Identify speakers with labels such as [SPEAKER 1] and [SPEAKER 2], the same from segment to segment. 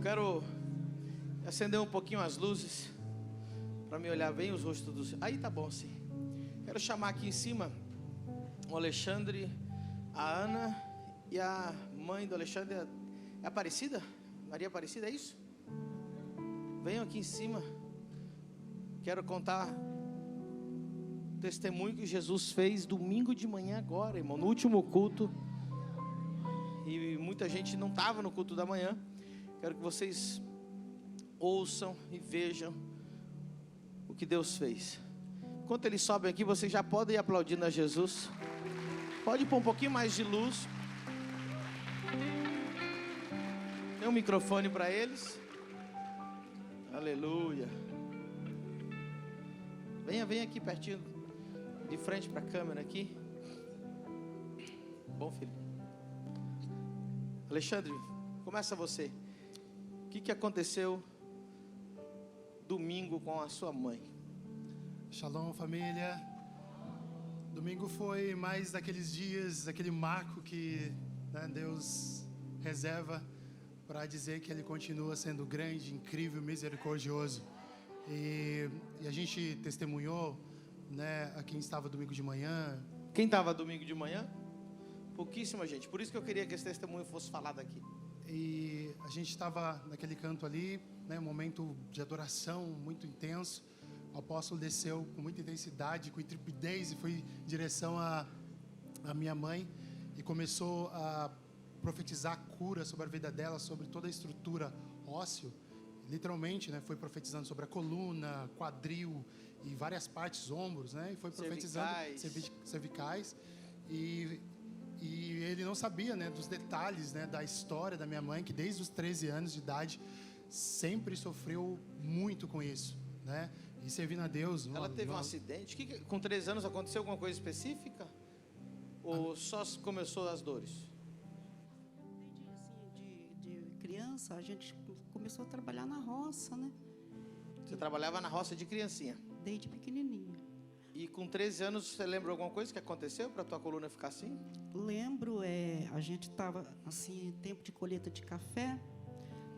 [SPEAKER 1] quero acender um pouquinho as luzes para me olhar bem os rostos dos... Aí tá bom, sim. Quero chamar aqui em cima o Alexandre, a Ana e a mãe do Alexandre. É Aparecida? Maria Aparecida, é isso? Venham aqui em cima. Quero contar o testemunho que Jesus fez domingo de manhã agora, irmão, no último culto. E muita gente não estava no culto da manhã. Quero que vocês ouçam e vejam o que Deus fez. Enquanto eles sobem aqui, vocês já podem ir aplaudindo a Jesus. Pode pôr um pouquinho mais de luz. Tem um microfone para eles. Aleluia. Venha aqui pertinho, de frente para a câmera aqui. Bom, filho. Alexandre, começa você. O que aconteceu domingo com a sua mãe?
[SPEAKER 2] Shalom, família. Domingo foi mais daqueles dias, aquele marco que, né, Deus reserva para dizer que Ele continua sendo grande, incrível, misericordioso. E a gente testemunhou, né, a quem estava domingo de manhã.
[SPEAKER 1] Quem estava domingo de manhã? Pouquíssima gente. Por isso que eu queria que esse testemunho fosse falado aqui.
[SPEAKER 2] E a gente estava naquele canto ali, né, um momento de adoração muito intenso. O apóstolo desceu com muita intensidade, com intrepidez, e foi em direção à minha mãe e começou a profetizar cura sobre a vida dela, sobre toda a estrutura óssea. Literalmente, né, foi profetizando sobre a coluna, quadril e várias partes, ombros, né, e foi profetizando cervicais. E ele não sabia, né, dos detalhes, né, da história da minha mãe, que desde os 13 anos de idade sempre sofreu muito com isso, né? E servindo a Deus.
[SPEAKER 1] Ela teve um acidente? Com 13 anos aconteceu alguma coisa específica? Ou só começou as dores?
[SPEAKER 3] De criança, a gente começou a trabalhar na roça, né?
[SPEAKER 1] Você trabalhava na roça de criancinha?
[SPEAKER 3] Desde pequenininha.
[SPEAKER 1] E com 13 anos, você lembra alguma coisa que aconteceu para a tua coluna ficar assim?
[SPEAKER 3] Lembro, a gente estava assim, tempo de colheita de café.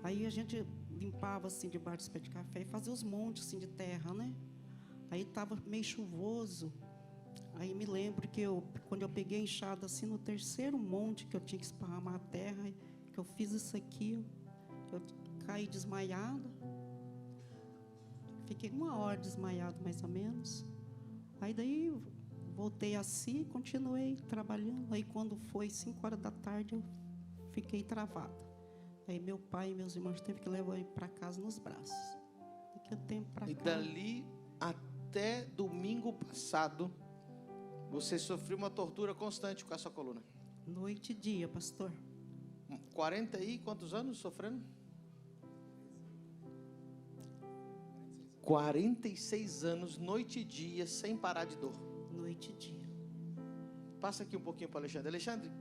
[SPEAKER 3] Aí a gente limpava assim debaixo dos pés de café e fazia os montes assim de terra, né? Aí estava meio chuvoso. Aí me lembro que quando eu peguei a enxada assim no terceiro monte que eu tinha que esparramar a terra, que eu fiz isso aqui, eu caí desmaiada. Fiquei 1 hora desmaiado mais ou menos. Aí daí voltei assim, continuei trabalhando. Aí quando foi 5 horas da tarde eu fiquei travada. Aí meu pai e meus irmãos teve que levar ele para casa nos braços. Daqui a tempo para cá.
[SPEAKER 1] E dali até domingo passado, você sofreu uma tortura constante com a sua coluna?
[SPEAKER 3] Noite e dia, pastor.
[SPEAKER 1] 40 e quantos anos sofrendo? 46 anos, noite e dia, sem parar de dor.
[SPEAKER 3] Noite e dia.
[SPEAKER 1] Passa aqui um pouquinho para Alexandre. Alexandre,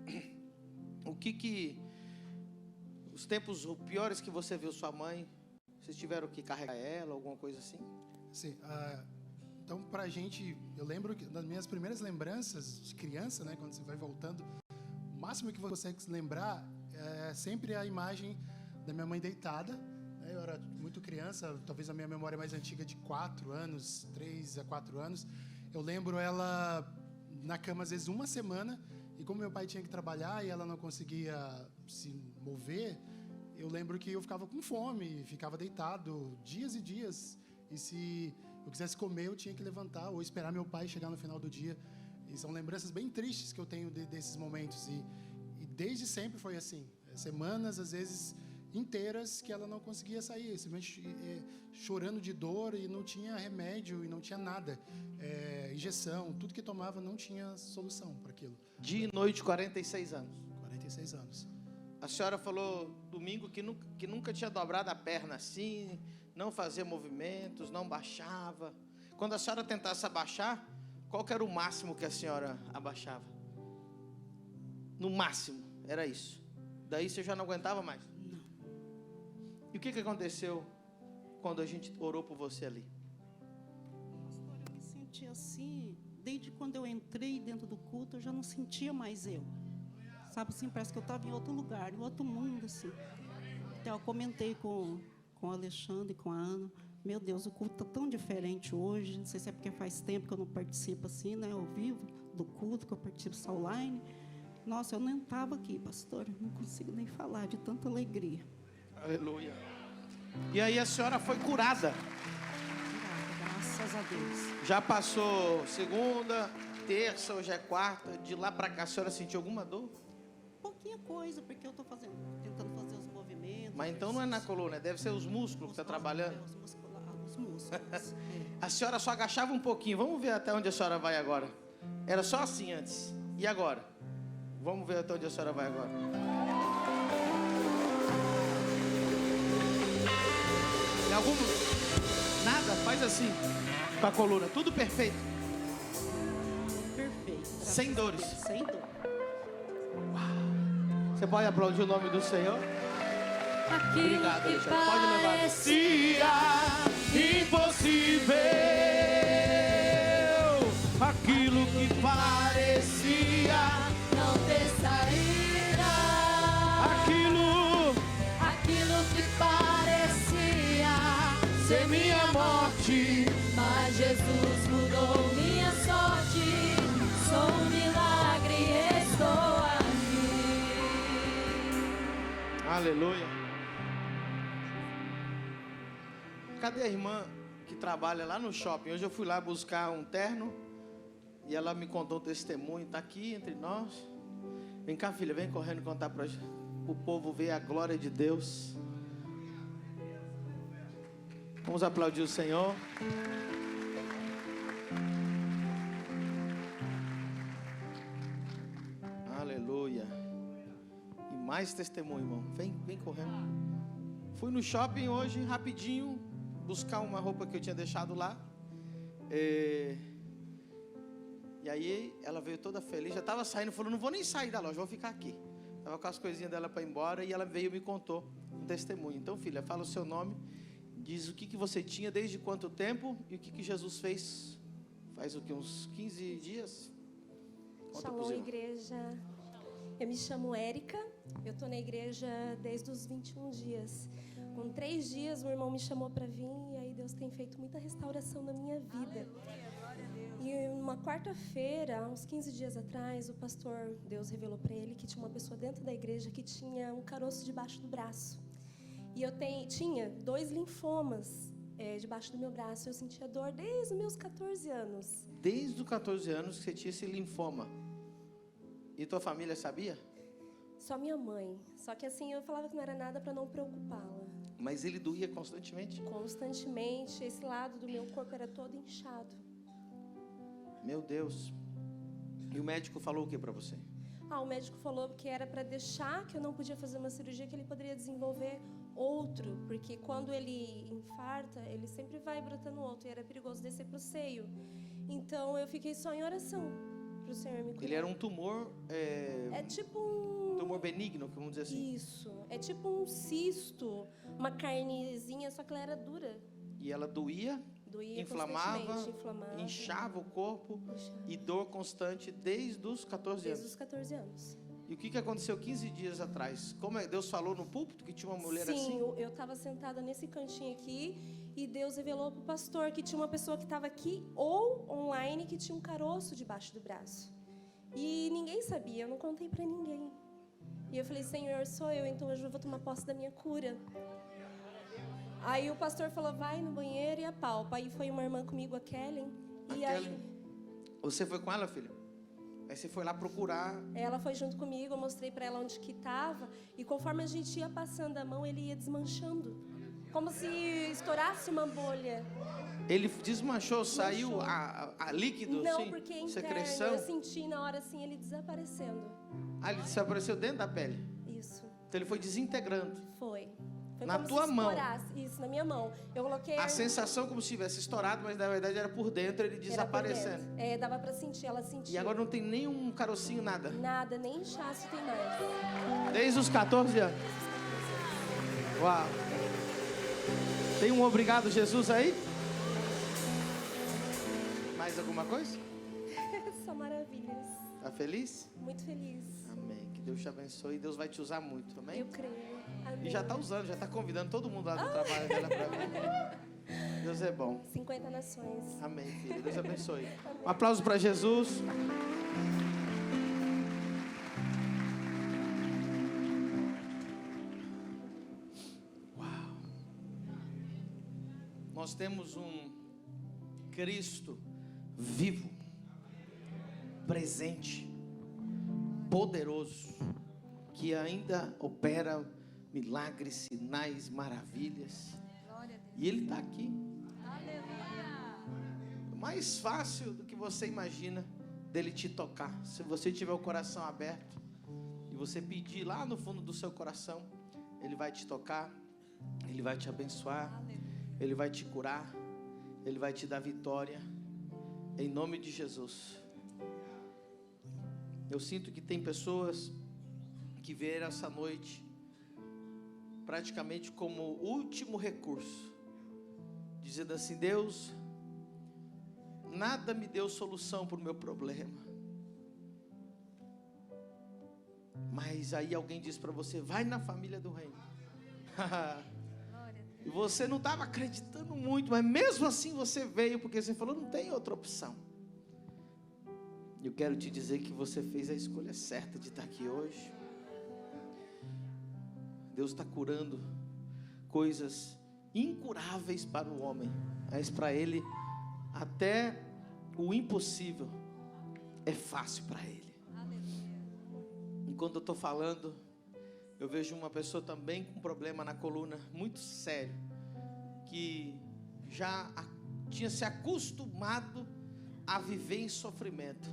[SPEAKER 1] o que os tempos piores que você viu sua mãe, vocês tiveram que carregar ela, alguma coisa assim?
[SPEAKER 2] Sim, então pra gente, eu lembro que das minhas primeiras lembranças de criança, né, quando você vai voltando, o máximo que você consegue se lembrar é sempre a imagem da minha mãe deitada, né? Eu era muito criança, talvez a minha memória mais antiga de 4 anos, 3 a 4 anos, eu lembro ela na cama às vezes uma semana, e como meu pai tinha que trabalhar e ela não conseguia se mover, eu lembro que eu ficava com fome, ficava deitado dias e dias. E se eu quisesse comer, eu tinha que levantar ou esperar meu pai chegar no final do dia. E são lembranças bem tristes que eu tenho desses momentos. E desde sempre foi assim. Semanas, às vezes, inteiras que ela não conseguia sair. Simplesmente chorando de dor e não tinha remédio e não tinha nada. Injeção, tudo que tomava não tinha solução para aquilo.
[SPEAKER 1] Dia e noite, 46 anos.
[SPEAKER 2] 46 anos.
[SPEAKER 1] A senhora falou domingo que nunca tinha dobrado a perna assim, não fazia movimentos, não baixava. Quando a senhora tentasse abaixar, qual que era o máximo que a senhora abaixava? No máximo, era isso. Daí você já não aguentava mais?
[SPEAKER 3] Não.
[SPEAKER 1] E o que aconteceu quando a gente orou por você ali?
[SPEAKER 3] Pastor, eu me senti assim, desde quando eu entrei dentro do culto, eu já não sentia mais eu. Sabe assim, parece que eu estava em outro lugar, em outro mundo, assim. Até eu comentei com o Alexandre e com a Ana. Meu Deus, o culto está tão diferente hoje. Não sei se é porque faz tempo que eu não participo assim, né, ao vivo, do culto, que eu participo só online. Nossa, eu nem estava aqui, pastor. Não consigo nem falar de tanta alegria.
[SPEAKER 1] Aleluia. E aí a senhora foi curada.
[SPEAKER 3] Graças a Deus.
[SPEAKER 1] Já passou segunda, terça, hoje é quarta. De lá para cá a senhora sentiu alguma dor?
[SPEAKER 3] Pouquinha coisa, porque eu estou tentando fazer os movimentos.
[SPEAKER 1] Mas então não é na coluna, deve ser os músculos que está trabalhando.
[SPEAKER 3] Os músculos.
[SPEAKER 1] A senhora só agachava um pouquinho. Vamos ver até onde a senhora vai agora. Era só assim antes. E agora? Vamos ver até onde a senhora vai agora. Tem algum... Nada, faz assim. Com a coluna, tudo perfeito.
[SPEAKER 3] Perfeito.
[SPEAKER 1] Sem dores.
[SPEAKER 3] Sem dor.
[SPEAKER 1] Você pode aplaudir o nome do Senhor?
[SPEAKER 4] Aquilo
[SPEAKER 1] Obrigado,
[SPEAKER 4] que
[SPEAKER 1] Alexandre. Pode levar.
[SPEAKER 4] parecia
[SPEAKER 1] Impossível. Aquilo que parecia.
[SPEAKER 4] não ter saída. Aquilo que parecia
[SPEAKER 1] Ser minha morte.
[SPEAKER 4] mas Jesus mudou minha sorte. Sou um milagre, estou aqui.
[SPEAKER 1] Aleluia. Cadê a irmã que trabalha lá no shopping? Hoje eu fui lá buscar um terno e ela me contou um testemunho. Está aqui entre nós. Vem cá, filha, vem correndo contar para o povo ver a glória de Deus. Vamos aplaudir o Senhor. Aleluia. E mais testemunho, irmão. Vem correndo. Fui no shopping hoje, rapidinho, buscar uma roupa que eu tinha deixado lá. E aí ela veio toda feliz. Já estava saindo, falou, não vou nem sair da loja, vou ficar aqui. Estava com as coisinhas dela para ir embora e ela veio e me contou um testemunho. Então, filha, fala o seu nome, diz o que você tinha, desde quanto tempo e o que Jesus fez. Faz o que, uns 15 dias? Conta pros
[SPEAKER 5] Shalom,
[SPEAKER 1] irmãos.
[SPEAKER 5] igreja. Eu me chamo Érica. Eu estou na igreja desde os 21 dias. Com 3 dias, o irmão me chamou para vir e aí Deus tem feito muita restauração na minha vida. E uma quarta-feira, uns 15 dias atrás, o pastor, Deus revelou para ele que tinha uma pessoa dentro da igreja que tinha um caroço debaixo do braço. E eu tinha 2 linfomas debaixo do meu braço. Eu sentia dor desde os meus 14 anos.
[SPEAKER 1] Desde os 14 anos que você tinha esse linfoma. E tua família sabia?
[SPEAKER 5] Só minha mãe. Só que assim, eu falava que não era nada para não preocupá-la.
[SPEAKER 1] Mas ele doía constantemente?
[SPEAKER 5] Constantemente, esse lado do meu corpo era todo inchado.
[SPEAKER 1] Meu Deus. E o médico falou o que para você?
[SPEAKER 5] O médico falou que era para deixar, que eu não podia fazer uma cirurgia, que ele poderia desenvolver outro, porque quando ele infarta, ele sempre vai brotando outro, e era perigoso descer para o seio. Então, eu fiquei só em oração para o Senhor me curar.
[SPEAKER 1] Ele era um tumor...
[SPEAKER 5] É tipo um...
[SPEAKER 1] tumor benigno, vamos dizer assim.
[SPEAKER 5] Isso. É tipo um cisto, uma carnezinha, só que ela era dura.
[SPEAKER 1] E ela doía,
[SPEAKER 5] Doía
[SPEAKER 1] inflamava,
[SPEAKER 5] constantemente, inflamava,
[SPEAKER 1] inchava o corpo
[SPEAKER 5] inchava.
[SPEAKER 1] e dor constante desde os 14
[SPEAKER 5] Desde
[SPEAKER 1] anos.
[SPEAKER 5] os 14 anos.
[SPEAKER 1] E o que aconteceu 15 dias atrás? Como Deus falou no púlpito que tinha uma mulher
[SPEAKER 5] Sim,
[SPEAKER 1] assim?
[SPEAKER 5] eu estava sentada nesse cantinho aqui e Deus revelou para o pastor que tinha uma pessoa que estava aqui ou online que tinha um caroço debaixo do braço. E ninguém sabia, eu não contei para ninguém. E eu falei, Senhor, sou eu, então hoje eu vou tomar posse da minha cura. Aí o pastor falou, vai no banheiro e apalpa. Aí foi uma irmã comigo, a Kellen. E aí
[SPEAKER 1] Você foi com ela, filha? Aí você foi lá procurar.
[SPEAKER 5] ela foi junto comigo, eu mostrei para ela onde que estava. E conforme a gente ia passando a mão, ele ia desmanchando. Como se estourasse uma bolha.
[SPEAKER 1] Ele desmanchou, saiu a líquido,
[SPEAKER 5] Não,
[SPEAKER 1] assim,
[SPEAKER 5] porque interno,
[SPEAKER 1] secreção.
[SPEAKER 5] eu senti na hora assim ele desaparecendo.
[SPEAKER 1] Ele desapareceu dentro da pele.
[SPEAKER 5] Isso,
[SPEAKER 1] Então ele foi desintegrando.
[SPEAKER 5] foi. Foi
[SPEAKER 1] Na
[SPEAKER 5] como
[SPEAKER 1] tua
[SPEAKER 5] se
[SPEAKER 1] mão.
[SPEAKER 5] estourasse. Isso, na minha mão. Eu coloquei...
[SPEAKER 1] A sensação como se tivesse estourado, mas na verdade era por dentro, ele
[SPEAKER 5] era por
[SPEAKER 1] desaparecendo.
[SPEAKER 5] dentro. Dava pra sentir, ela sentia.
[SPEAKER 1] E agora não tem nenhum carocinho, nada.
[SPEAKER 5] Nada, nem inchaço tem mais.
[SPEAKER 1] Desde os 14 anos. Uau. Tem um obrigado Jesus aí? Mais alguma coisa?
[SPEAKER 5] Só maravilhas.
[SPEAKER 1] Tá feliz?
[SPEAKER 5] Muito feliz.
[SPEAKER 1] Amém. Que Deus te abençoe e Deus vai te usar muito, amém?
[SPEAKER 5] Eu creio.
[SPEAKER 1] E já está usando, já está convidando todo mundo lá do trabalho dela para vir. Deus é bom.
[SPEAKER 5] 50 nações.
[SPEAKER 1] Amém, filho. Deus abençoe. Um aplauso para Jesus. Uau. Nós temos um Cristo vivo, presente, poderoso, que ainda opera milagres, sinais, maravilhas. E Ele está aqui. Mais fácil do que você imagina dele te tocar. Se você tiver o coração aberto e você pedir lá no fundo do seu coração, Ele vai te tocar, Ele vai te abençoar, Ele vai te curar, Ele vai te dar vitória, em nome de Jesus. Eu sinto que tem pessoas que vieram essa noite praticamente como último recurso, dizendo assim: Deus, nada me deu solução para o meu problema. Mas aí alguém diz para você: vai na família do reino. E você não estava acreditando muito, mas mesmo assim você veio, porque você falou: não tem outra opção. Eu quero te dizer que você fez a escolha certa de estar aqui hoje. Deus está curando coisas incuráveis para o homem, mas para Ele até o impossível é fácil para Ele. Enquanto eu estou falando, eu vejo uma pessoa também com problema na coluna muito sério, que já tinha se acostumado a viver em sofrimento.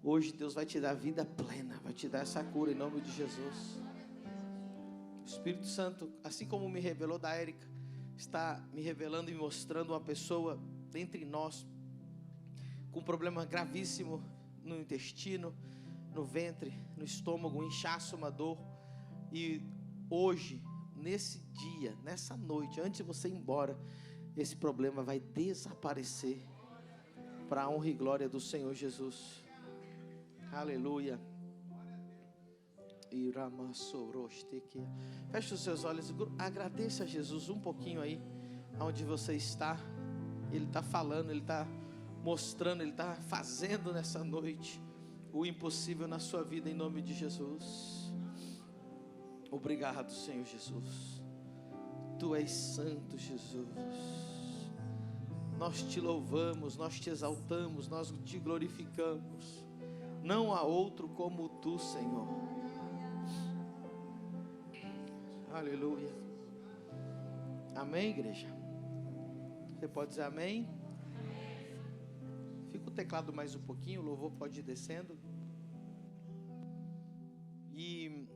[SPEAKER 1] Hoje Deus vai te dar vida plena, vai te dar essa cura em nome de Jesus. O Espírito Santo, assim como me revelou da Érica, está me revelando e mostrando uma pessoa dentre nós com um problema gravíssimo no intestino, no ventre, no estômago, um inchaço, uma dor. E hoje, nesse dia, nessa noite, antes de você ir embora, esse problema vai desaparecer para a honra e glória do Senhor Jesus. Aleluia. Feche os seus olhos, agradeça a Jesus um pouquinho aí, onde você está. Ele está falando, Ele está mostrando, Ele está fazendo nessa noite o impossível na sua vida, em nome de Jesus. Obrigado, Senhor Jesus. Tu és santo, Jesus. Nós te louvamos, nós te exaltamos, nós te glorificamos. Não há outro como tu, Senhor. Aleluia. Amém, igreja? Você pode dizer amém? Fica o teclado mais um pouquinho, o louvor pode ir descendo. E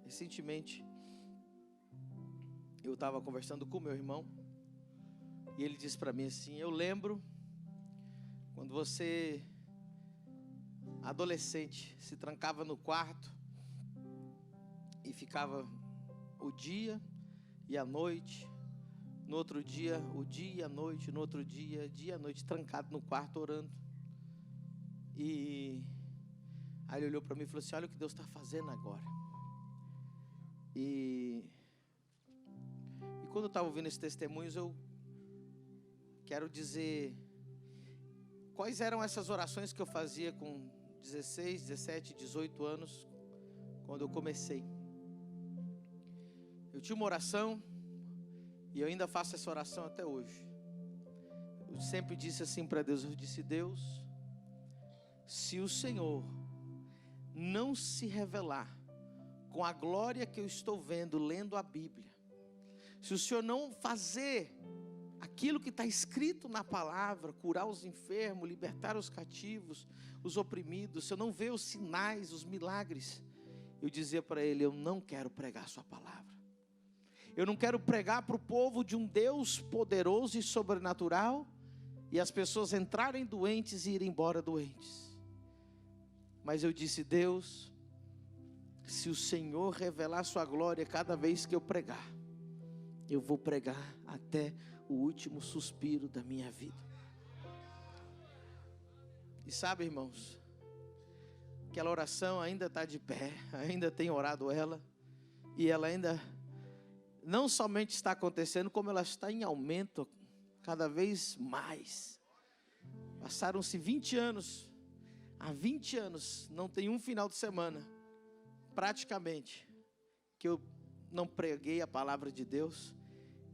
[SPEAKER 1] recentemente eu estava conversando com meu irmão e ele disse para mim assim: eu lembro quando você, adolescente, se trancava no quarto e ficava o dia e a noite, no outro dia, o dia e a noite, no outro dia e a noite, trancado no quarto orando. E aí ele olhou para mim e falou assim: olha o que Deus está fazendo agora. E quando eu estava ouvindo esses testemunhos, eu quero dizer quais eram essas orações que eu fazia com 16, 17, 18 anos, quando eu comecei. Eu tinha uma oração, e eu ainda faço essa oração até hoje. Eu sempre disse assim para Deus, eu disse: Deus, se o Senhor não se revelar com a glória que eu estou vendo, lendo a Bíblia, se o Senhor não fazer aquilo que está escrito na palavra, curar os enfermos, libertar os cativos, os oprimidos, se eu não ver os sinais, os milagres, eu dizia para Ele: eu não quero pregar a sua palavra. Eu não quero pregar para o povo de um Deus poderoso e sobrenatural e as pessoas entrarem doentes e irem embora doentes. Mas eu disse: Deus, se o Senhor revelar sua glória cada vez que eu pregar, eu vou pregar até o último suspiro da minha vida. E sabe, irmãos, aquela oração ainda está de pé, ainda tem orado ela, e ela ainda não somente está acontecendo, como ela está em aumento cada vez mais. Passaram-se 20 anos, há 20 anos, não tem um final de semana, praticamente, que eu não preguei a palavra de Deus,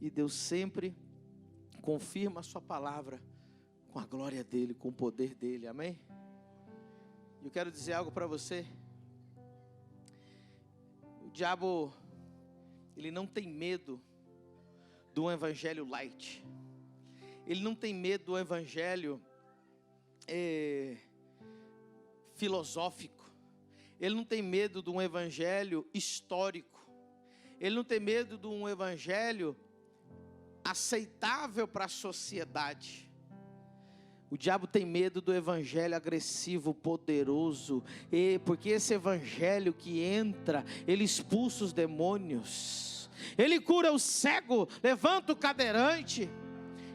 [SPEAKER 1] e Deus sempre confirma a sua palavra, com a glória dEle, com o poder dEle, amém? Eu quero dizer algo para você. O diabo, ele não tem medo do evangelho light. Ele não tem medo do evangelho filosófico. Ele não tem medo de um evangelho histórico. Ele não tem medo de um evangelho aceitável para a sociedade. O diabo tem medo do evangelho agressivo, poderoso, porque esse evangelho que entra, ele expulsa os demônios, ele cura o cego, levanta o cadeirante,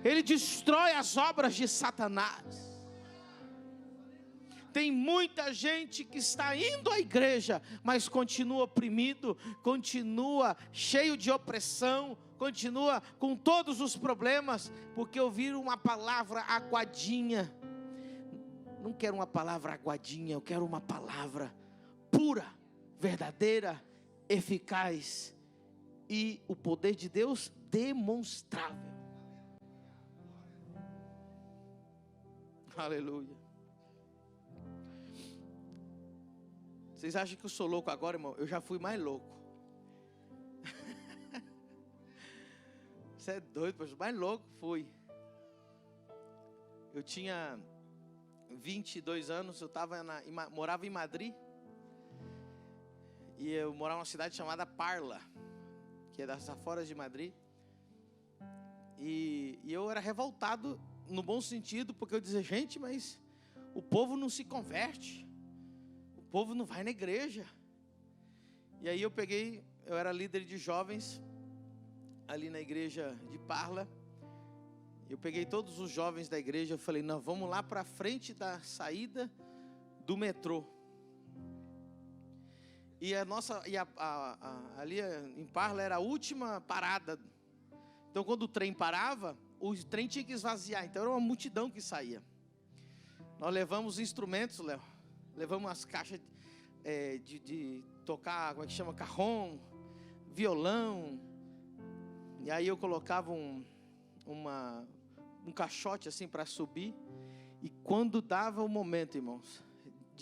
[SPEAKER 1] ele destrói as obras de Satanás. Tem muita gente que está indo à igreja, mas continua oprimido, continua cheio de opressão, continua com todos os problemas, porque ouviram uma palavra aguadinha. Não quero uma palavra aguadinha, eu quero uma palavra pura, verdadeira, eficaz, e o poder de Deus demonstrável. Aleluia. Vocês acham que eu sou louco agora, irmão? Eu já fui mais louco. Você é doido, pastor? Mais louco fui. Eu tinha 22 anos, eu morava em Madrid. E eu morava numa cidade chamada Parla, que é das aforas de Madrid. E eu era revoltado, no bom sentido, porque eu dizia, gente, mas o povo não se converte. O povo não vai na igreja. E aí eu era líder de jovens ali na igreja de Parla. Eu peguei todos os jovens da igreja, eu falei, nós vamos lá para frente da saída do metrô. E ali em Parla era a última parada. Então quando o trem parava, o trem tinha que esvaziar, então era uma multidão que saía. Nós levamos instrumentos, Léo. Levamos as caixas de tocar, como é que chama? Carrom, violão. E aí eu colocava um caixote assim para subir. E quando dava o momento, irmãos,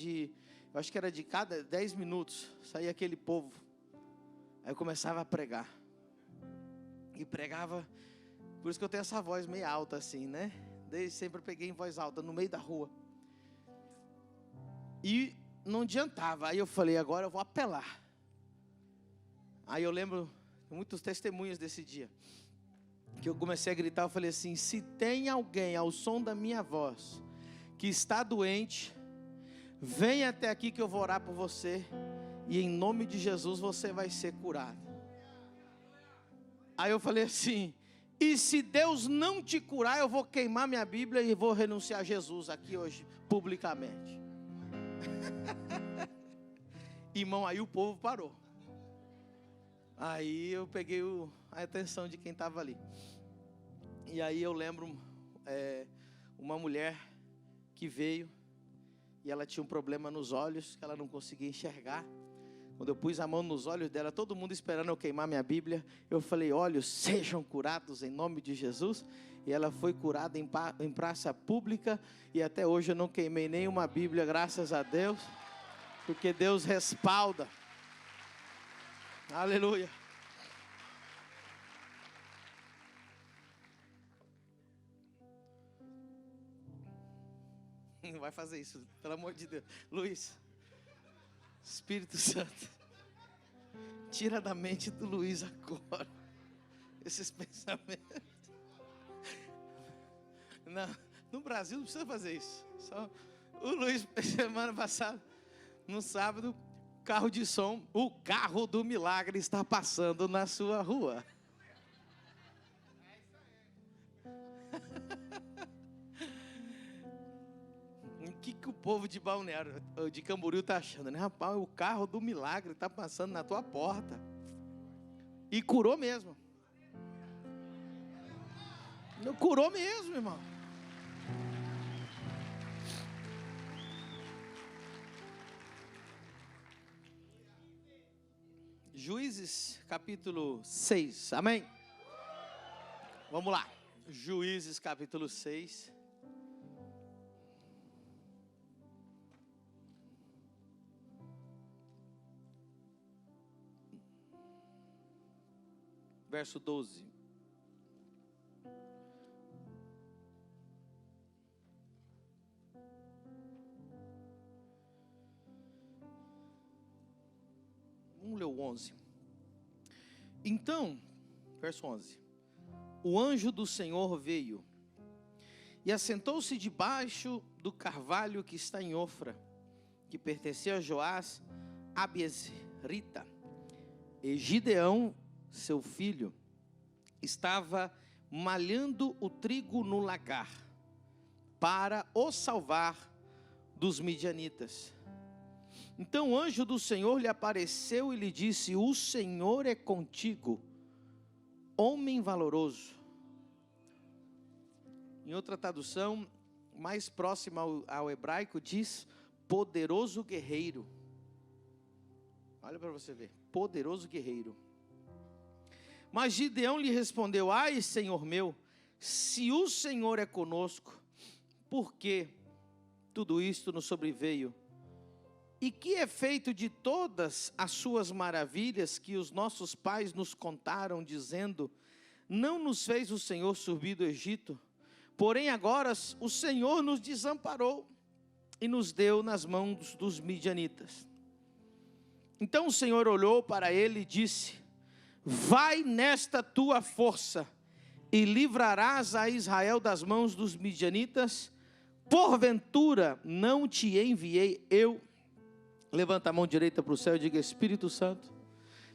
[SPEAKER 1] eu acho que era de cada 10 minutos, saía aquele povo. Aí eu começava a pregar. E pregava, por isso que eu tenho essa voz meio alta assim, né? Desde sempre eu peguei em voz alta, no meio da rua. E não adiantava. Aí eu falei, agora eu vou apelar. Aí eu lembro muitos testemunhos desse dia, que eu comecei a gritar, eu falei assim, se tem alguém ao som da minha voz, que está doente, venha até aqui que eu vou orar por você, e em nome de Jesus você vai ser curado. Aí eu falei assim, e se Deus não te curar, eu vou queimar minha Bíblia e vou renunciar a Jesus aqui hoje, publicamente. Irmão, aí o povo parou. Aí eu peguei a atenção de quem estava ali. E aí eu lembro uma mulher que veio e ela tinha um problema nos olhos, que ela não conseguia enxergar. Quando eu pus a mão nos olhos dela, todo mundo esperando eu queimar minha Bíblia, eu falei, olhos sejam curados em nome de Jesus. E ela foi curada em praça pública, e até hoje eu não queimei nenhuma Bíblia, graças a Deus, porque Deus respalda. Aleluia. Não vai fazer isso, pelo amor de Deus. Luiz, Espírito Santo, tira da mente do Luiz agora esses pensamentos. Não, no Brasil não precisa fazer isso. Só o Luiz, semana passada, no sábado, carro de som, o carro do milagre está passando na sua rua. Que que o povo de Balneário, de Camboriú está achando, né? Rapaz, o carro do milagre está passando na tua porta. E curou mesmo. Curou mesmo, irmão. Juízes capítulo 6, amém? Vamos lá, Juízes capítulo 6. Verso 12. Vamos ler o 11. Então, verso 11. O anjo do Senhor veio e assentou-se debaixo do carvalho que está em Ofra, que pertencia a Joás, Abiesrita. E Gideão, seu filho, estava malhando o trigo no lagar, para o salvar dos midianitas. Então o anjo do Senhor lhe apareceu e lhe disse: o Senhor é contigo, homem valoroso. Em outra tradução, mais próxima ao hebraico, diz: poderoso guerreiro. Olha para você ver, poderoso guerreiro. Mas Gideão lhe respondeu: ai, Senhor meu, se o Senhor é conosco, por que tudo isto nos sobreveio? E que é feito de todas as suas maravilhas que os nossos pais nos contaram, dizendo: não nos fez o Senhor subir do Egito? Porém agora o Senhor nos desamparou e nos deu nas mãos dos midianitas. Então o Senhor olhou para ele e disse: vai nesta tua força e livrarás a Israel das mãos dos midianitas. Porventura não te enviei eu? Levanta a mão direita para o céu e diga: Espírito Santo,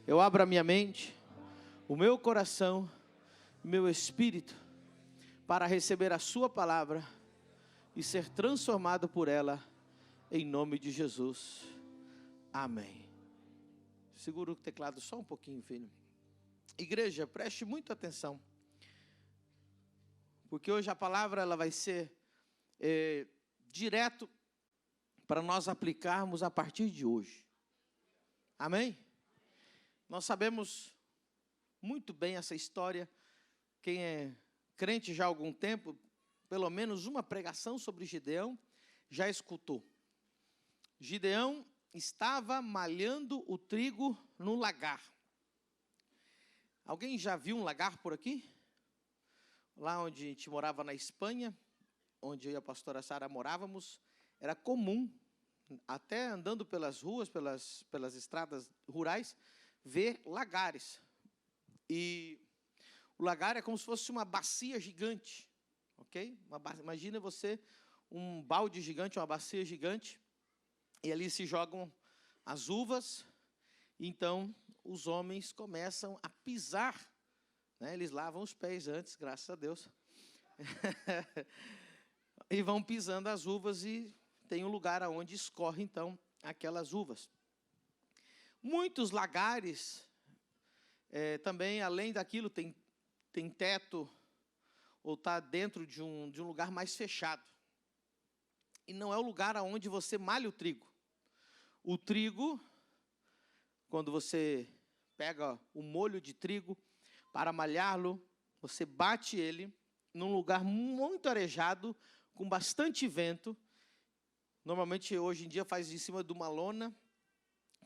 [SPEAKER 1] eu abro a minha mente, o meu coração, o meu espírito, para receber a sua palavra e ser transformado por ela, em nome de Jesus. Amém. Segura o teclado só um pouquinho, filho. Igreja, preste muita atenção, porque hoje a palavra ela vai ser direto para nós aplicarmos a partir de hoje. Amém? Nós sabemos muito bem essa história. Quem é crente já há algum tempo, pelo menos uma pregação sobre Gideão já escutou. Gideão estava malhando o trigo no lagar. Alguém já viu um lagar por aqui? Lá onde a gente morava na Espanha, onde eu e a pastora Sara morávamos, era comum, até andando pelas ruas, pelas estradas rurais, ver lagares. E o lagar é como se fosse uma bacia gigante, ok? Imagina você um balde gigante, uma bacia gigante, e ali se jogam as uvas. Então os homens começam a pisar, né? Eles lavam os pés antes, graças a Deus, e vão pisando as uvas, e tem um lugar onde escorre então aquelas uvas. Muitos lagares, também além daquilo, tem teto, ou está dentro de um lugar mais fechado. E não é o lugar onde você malha o trigo. O trigo, quando você pega o molho de trigo para malhá-lo, você bate ele num lugar muito arejado, com bastante vento. Normalmente, hoje em dia, faz em cima de uma lona,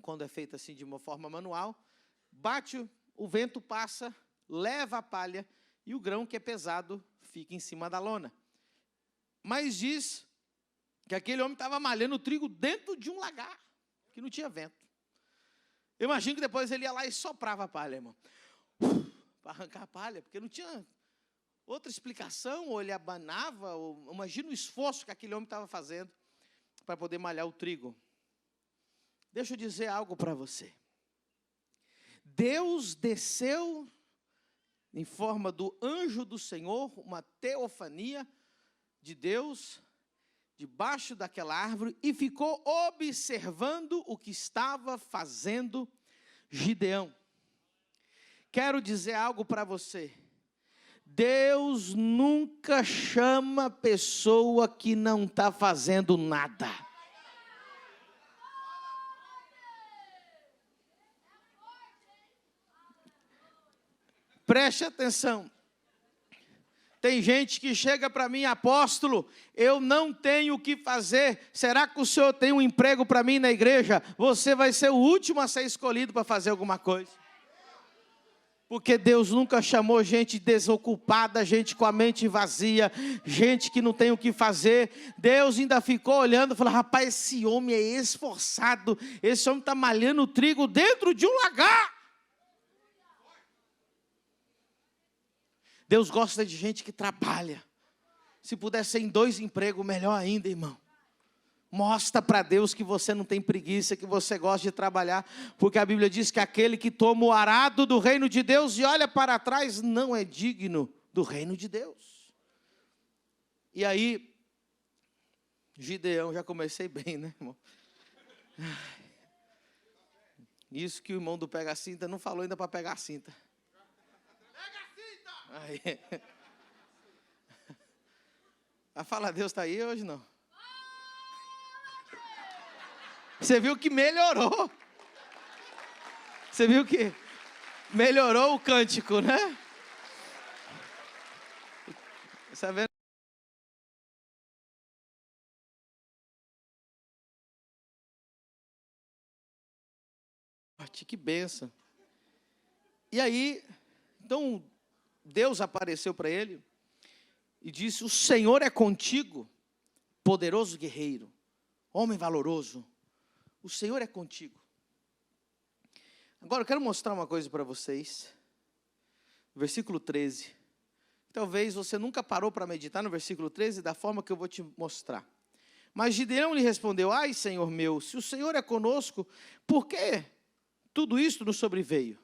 [SPEAKER 1] quando é feito assim de uma forma manual. Bate, o vento passa, leva a palha, e o grão que é pesado fica em cima da lona. Mas diz que aquele homem estava malhando o trigo dentro de um lagar, que não tinha vento. Eu imagino que depois ele ia lá e soprava a palha, irmão, para arrancar a palha, porque não tinha outra explicação, ou ele abanava, ou imagina o esforço que aquele homem estava fazendo para poder malhar o trigo. Deixa eu dizer algo para você. Deus desceu em forma do anjo do Senhor, uma teofania de Deus, debaixo daquela árvore e ficou observando o que estava fazendo Gideão. Quero dizer algo para você. Deus nunca chama pessoa que não está fazendo nada. Preste atenção. Tem gente que chega para mim, apóstolo, eu não tenho o que fazer. Será que o senhor tem um emprego para mim na igreja? Você vai ser o último a ser escolhido para fazer alguma coisa. Porque Deus nunca chamou gente desocupada, gente com a mente vazia, gente que não tem o que fazer. Deus ainda ficou olhando e falou, rapaz, esse homem é esforçado, esse homem está malhando trigo dentro de um lagar. Deus gosta de gente que trabalha. Se puder ser em 2 empregos, melhor ainda, irmão. Mostra para Deus que você não tem preguiça, que você gosta de trabalhar. Porque a Bíblia diz que aquele que toma o arado do reino de Deus e olha para trás, não é digno do reino de Deus. E aí, Gideão, já comecei bem, né, irmão? Isso que o irmão do Pega a Cinta não falou ainda para pegar a cinta. Aí. A fala Deus está aí hoje, não? Você viu que melhorou. Você viu que melhorou o cântico, né? Você vendo? Que bênção. E aí, então, Deus apareceu para ele e disse, o Senhor é contigo, poderoso guerreiro, homem valoroso, o Senhor é contigo. Agora eu quero mostrar uma coisa para vocês, versículo 13, talvez você nunca parou para meditar no versículo 13 da forma que eu vou te mostrar. Mas Gideão lhe respondeu, ai Senhor meu, se o Senhor é conosco, por que tudo isto nos sobreveio?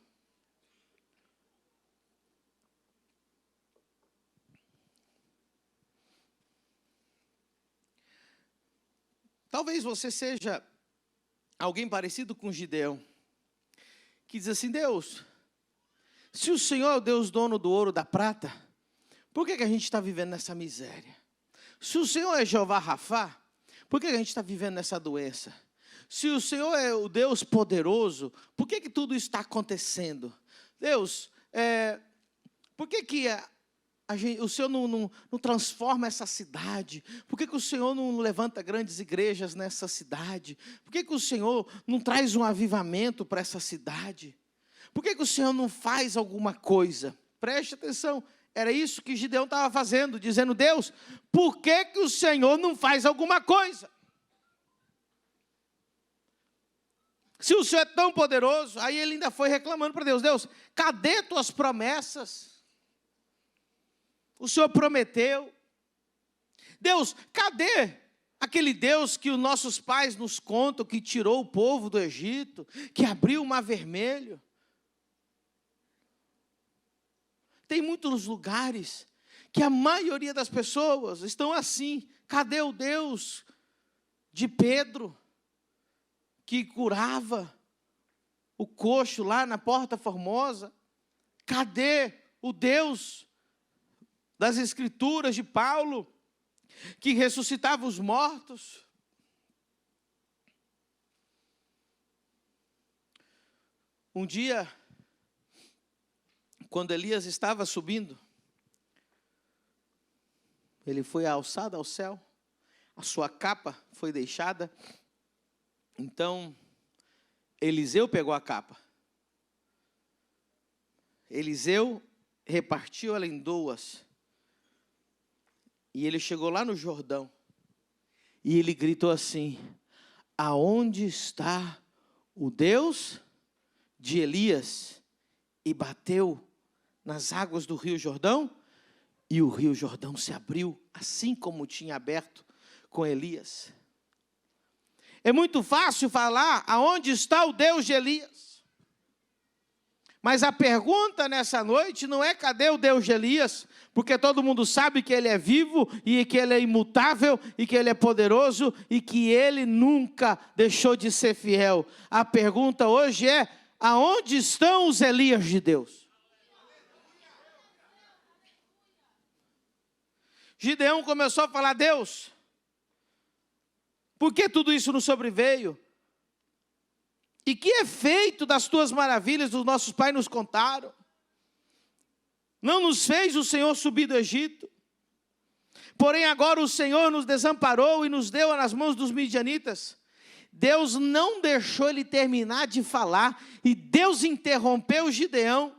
[SPEAKER 1] Talvez você seja alguém parecido com Gideão, que diz assim, Deus, se o Senhor é o Deus dono do ouro e da prata, por que a gente está vivendo nessa miséria? Se o Senhor é Jeová Rafá, por que a gente está vivendo nessa doença? Se o Senhor é o Deus poderoso, por que tudo isso está acontecendo? Deus, por que o Senhor não transforma essa cidade? Por que o Senhor não levanta grandes igrejas nessa cidade? Por que o Senhor não traz um avivamento para essa cidade? Por que o Senhor não faz alguma coisa? Preste atenção, era isso que Gideão estava fazendo, dizendo, Deus, por que o Senhor não faz alguma coisa? Se o Senhor é tão poderoso, aí ele ainda foi reclamando para Deus, Deus, cadê tuas promessas? O Senhor prometeu. Deus, cadê aquele Deus que os nossos pais nos contam, que tirou o povo do Egito, que abriu o mar vermelho? Tem muitos lugares que a maioria das pessoas estão assim. Cadê o Deus de Pedro, que curava o coxo lá na Porta Formosa? Cadê o Deus das Escrituras de Paulo, que ressuscitava os mortos? Um dia, quando Elias estava subindo, ele foi alçado ao céu, a sua capa foi deixada, então Eliseu pegou a capa. Eliseu repartiu ela em 2. E ele chegou lá no Jordão. E ele gritou assim, aonde está o Deus de Elias? E bateu nas águas do rio Jordão. E o rio Jordão se abriu, assim como tinha aberto com Elias. É muito fácil falar aonde está o Deus de Elias. Mas a pergunta nessa noite não é cadê o Deus de Elias, porque todo mundo sabe que ele é vivo e que ele é imutável e que ele é poderoso e que ele nunca deixou de ser fiel. A pergunta hoje é: aonde estão os Elias de Deus? Gideão começou a falar: Deus, por que tudo isso nos sobreveio? E que efeito das tuas maravilhas os nossos pais nos contaram? Não nos fez o Senhor subir do Egito? Porém agora o Senhor nos desamparou e nos deu nas mãos dos midianitas. Deus não deixou ele terminar de falar, e Deus interrompeu Gideão.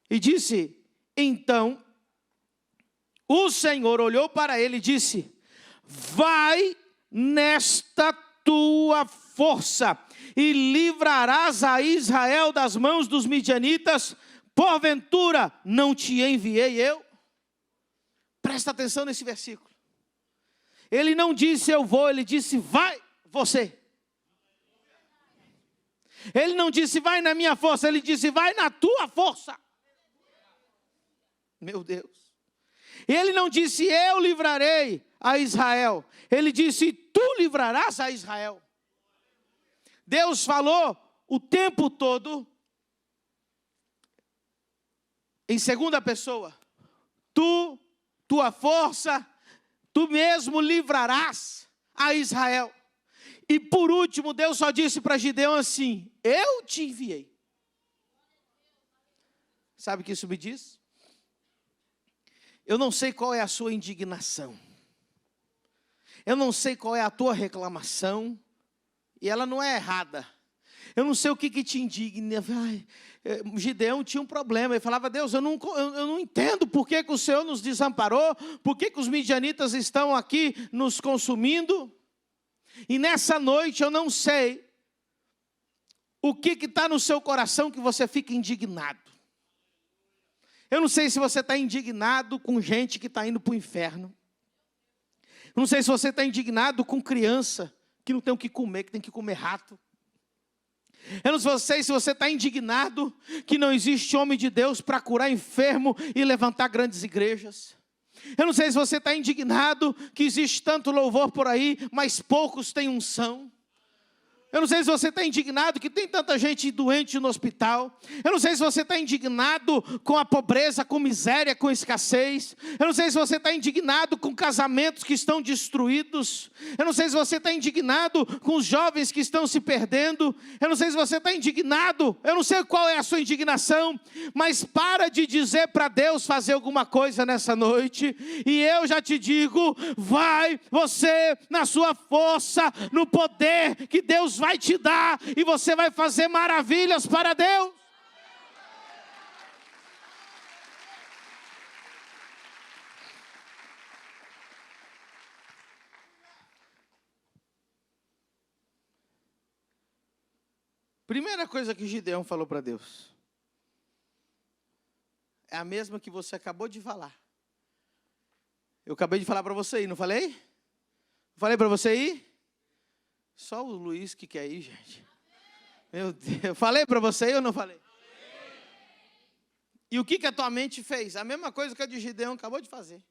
[SPEAKER 1] E disse: então, o Senhor olhou para ele e disse: vai nesta tua força, e livrarás a Israel das mãos dos midianitas, porventura não te enviei eu? Presta atenção nesse versículo. Ele não disse eu vou, ele disse vai você. Ele não disse vai na minha força, ele disse vai na tua força. Meu Deus. Ele não disse eu livrarei a Israel, ele disse tu livrarás a Israel. Deus falou o tempo todo em segunda pessoa. Tu, tua força, tu mesmo livrarás a Israel. E por último, Deus só disse para Gideão assim: eu te enviei. Sabe o que isso me diz? Eu não sei qual é a sua indignação. Eu não sei qual é a tua reclamação. E ela não é errada. Eu não sei o que te indigna. Gideão tinha um problema. Ele falava: Deus, eu não entendo por que o Senhor nos desamparou. Por que os midianitas estão aqui nos consumindo. E nessa noite eu não sei o que está no seu coração que você fica indignado. Eu não sei se você está indignado com gente que está indo para o inferno. Eu não sei se você está indignado com criança que não tem o que comer, que tem que comer rato. Eu não sei se você está indignado que não existe homem de Deus para curar enfermo e levantar grandes igrejas. Eu não sei se você está indignado que existe tanto louvor por aí, mas poucos têm unção. Eu não sei se você está indignado que tem tanta gente doente no hospital. Eu não sei se você está indignado com a pobreza, com miséria, com escassez. Eu não sei se você está indignado com casamentos que estão destruídos. Eu não sei se você está indignado com os jovens que estão se perdendo. Eu não sei se você está indignado. Eu não sei qual é a sua indignação. Mas para de dizer para Deus fazer alguma coisa nessa noite. E eu já te digo, vai você na sua força, no poder que Deus vai te dar, e você vai fazer maravilhas para Deus. Primeira coisa que Gideão falou para Deus é a mesma que você acabou de falar. Eu acabei de falar para você ir, não falei? Falei para você ir? Só o Luiz que quer ir, gente. Meu Deus, eu falei para você ir ou não falei? E o que a tua mente fez? A mesma coisa que a de Gideão acabou de fazer.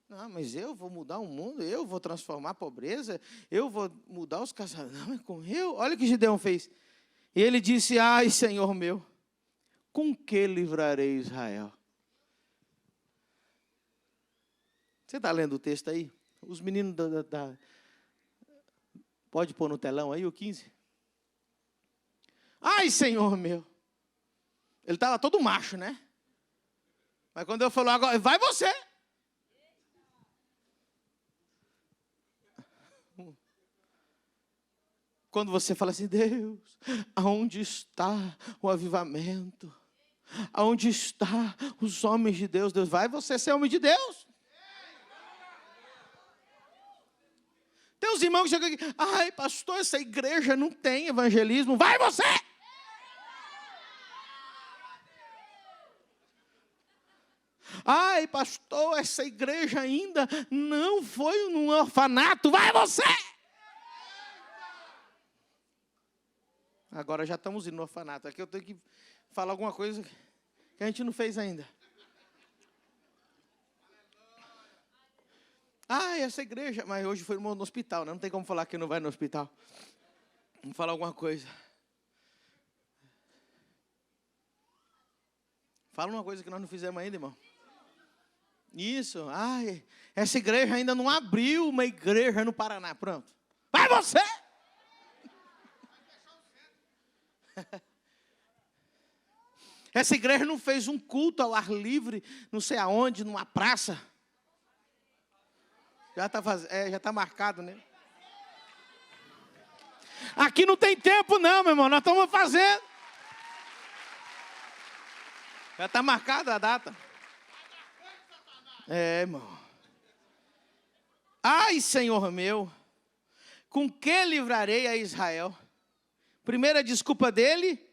[SPEAKER 1] Não, mas eu vou mudar o mundo, eu vou transformar a pobreza, eu vou mudar os casamentos. Não, é com eu. Olha o que Gideão fez. E ele disse: ai, Senhor meu, com que livrarei Israel? Você está lendo o texto aí? Os meninos pode pôr no telão aí o 15? Ai, Senhor meu. Ele estava todo macho, né? Mas quando eu falou agora, vai você. Quando você fala assim: Deus, aonde está o avivamento? Aonde está os homens de Deus? Deus, vai você ser homem de Deus. Tem uns irmãos que chegam aqui: ai, pastor, essa igreja não tem evangelismo. Vai você! Ai, pastor, essa igreja ainda não foi num orfanato. Vai você! Agora já estamos indo no orfanato. Aqui eu tenho que falar alguma coisa que a gente não fez ainda. Ah, essa igreja... Mas hoje foi no hospital, né? Não tem como falar que não vai no hospital. Vamos falar alguma coisa. Fala uma coisa que nós não fizemos ainda, irmão. Isso. Ai, essa igreja ainda não abriu uma igreja no Paraná. Pronto. Vai você! Essa igreja não fez um culto ao ar livre, não sei aonde, numa praça. Já está marcado, né? Aqui não tem tempo não, meu irmão. Nós estamos fazendo. Já está marcada a data. Irmão. Ai, Senhor meu, com que livrarei a Israel? Primeira desculpa dele,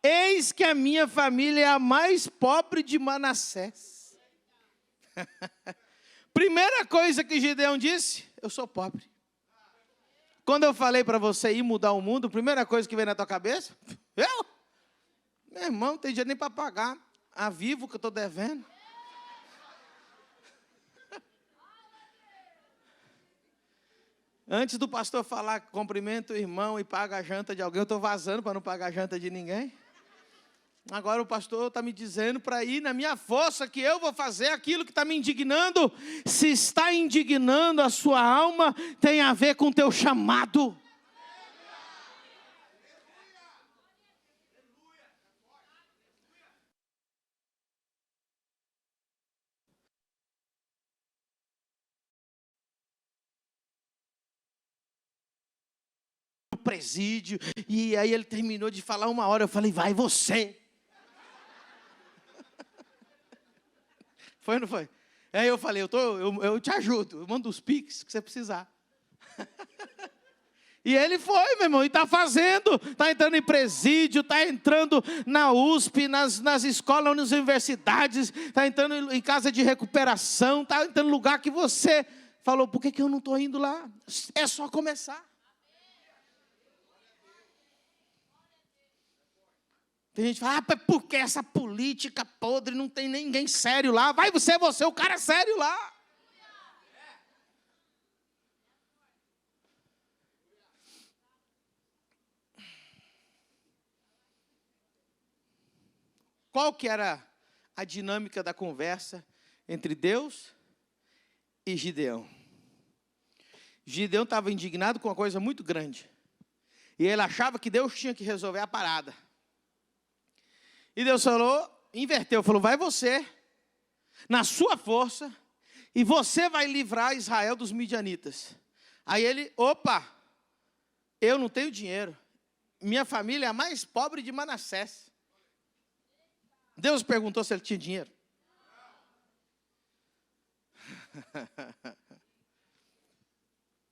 [SPEAKER 1] eis que a minha família é a mais pobre de Manassés. Primeira coisa que Gideão disse, eu sou pobre. Quando eu falei para você ir mudar o mundo, a primeira coisa que veio na tua cabeça, eu? Meu irmão, não tem dinheiro nem para pagar a Vivo que eu estou devendo. Antes do pastor falar, cumprimenta o irmão e paga a janta de alguém, eu estou vazando para não pagar a janta de ninguém. Agora o pastor está me dizendo para ir na minha força que eu vou fazer aquilo que está me indignando. Se está indignando a sua alma, tem a ver com o teu chamado. Presídio, e aí ele terminou de falar 1 hora, eu falei, vai você. Foi ou não foi? Aí eu falei, eu te ajudo, eu mando os piques que você precisar. E ele foi, meu irmão, e está fazendo, está entrando em presídio, está entrando na USP, nas escolas, nas universidades, está entrando em casa de recuperação, está entrando em lugar que você falou, por que eu não estou indo lá? É só começar. Tem gente que fala, porque essa política podre, não tem ninguém sério lá. Vai você, o cara é sério lá. Qual que era a dinâmica da conversa entre Deus e Gideão? Gideão estava indignado com uma coisa muito grande. E ele achava que Deus tinha que resolver a parada. E Deus falou, inverteu, falou, vai você, na sua força, e você vai livrar Israel dos midianitas. Aí ele, eu não tenho dinheiro, minha família é a mais pobre de Manassés. Deus perguntou se ele tinha dinheiro.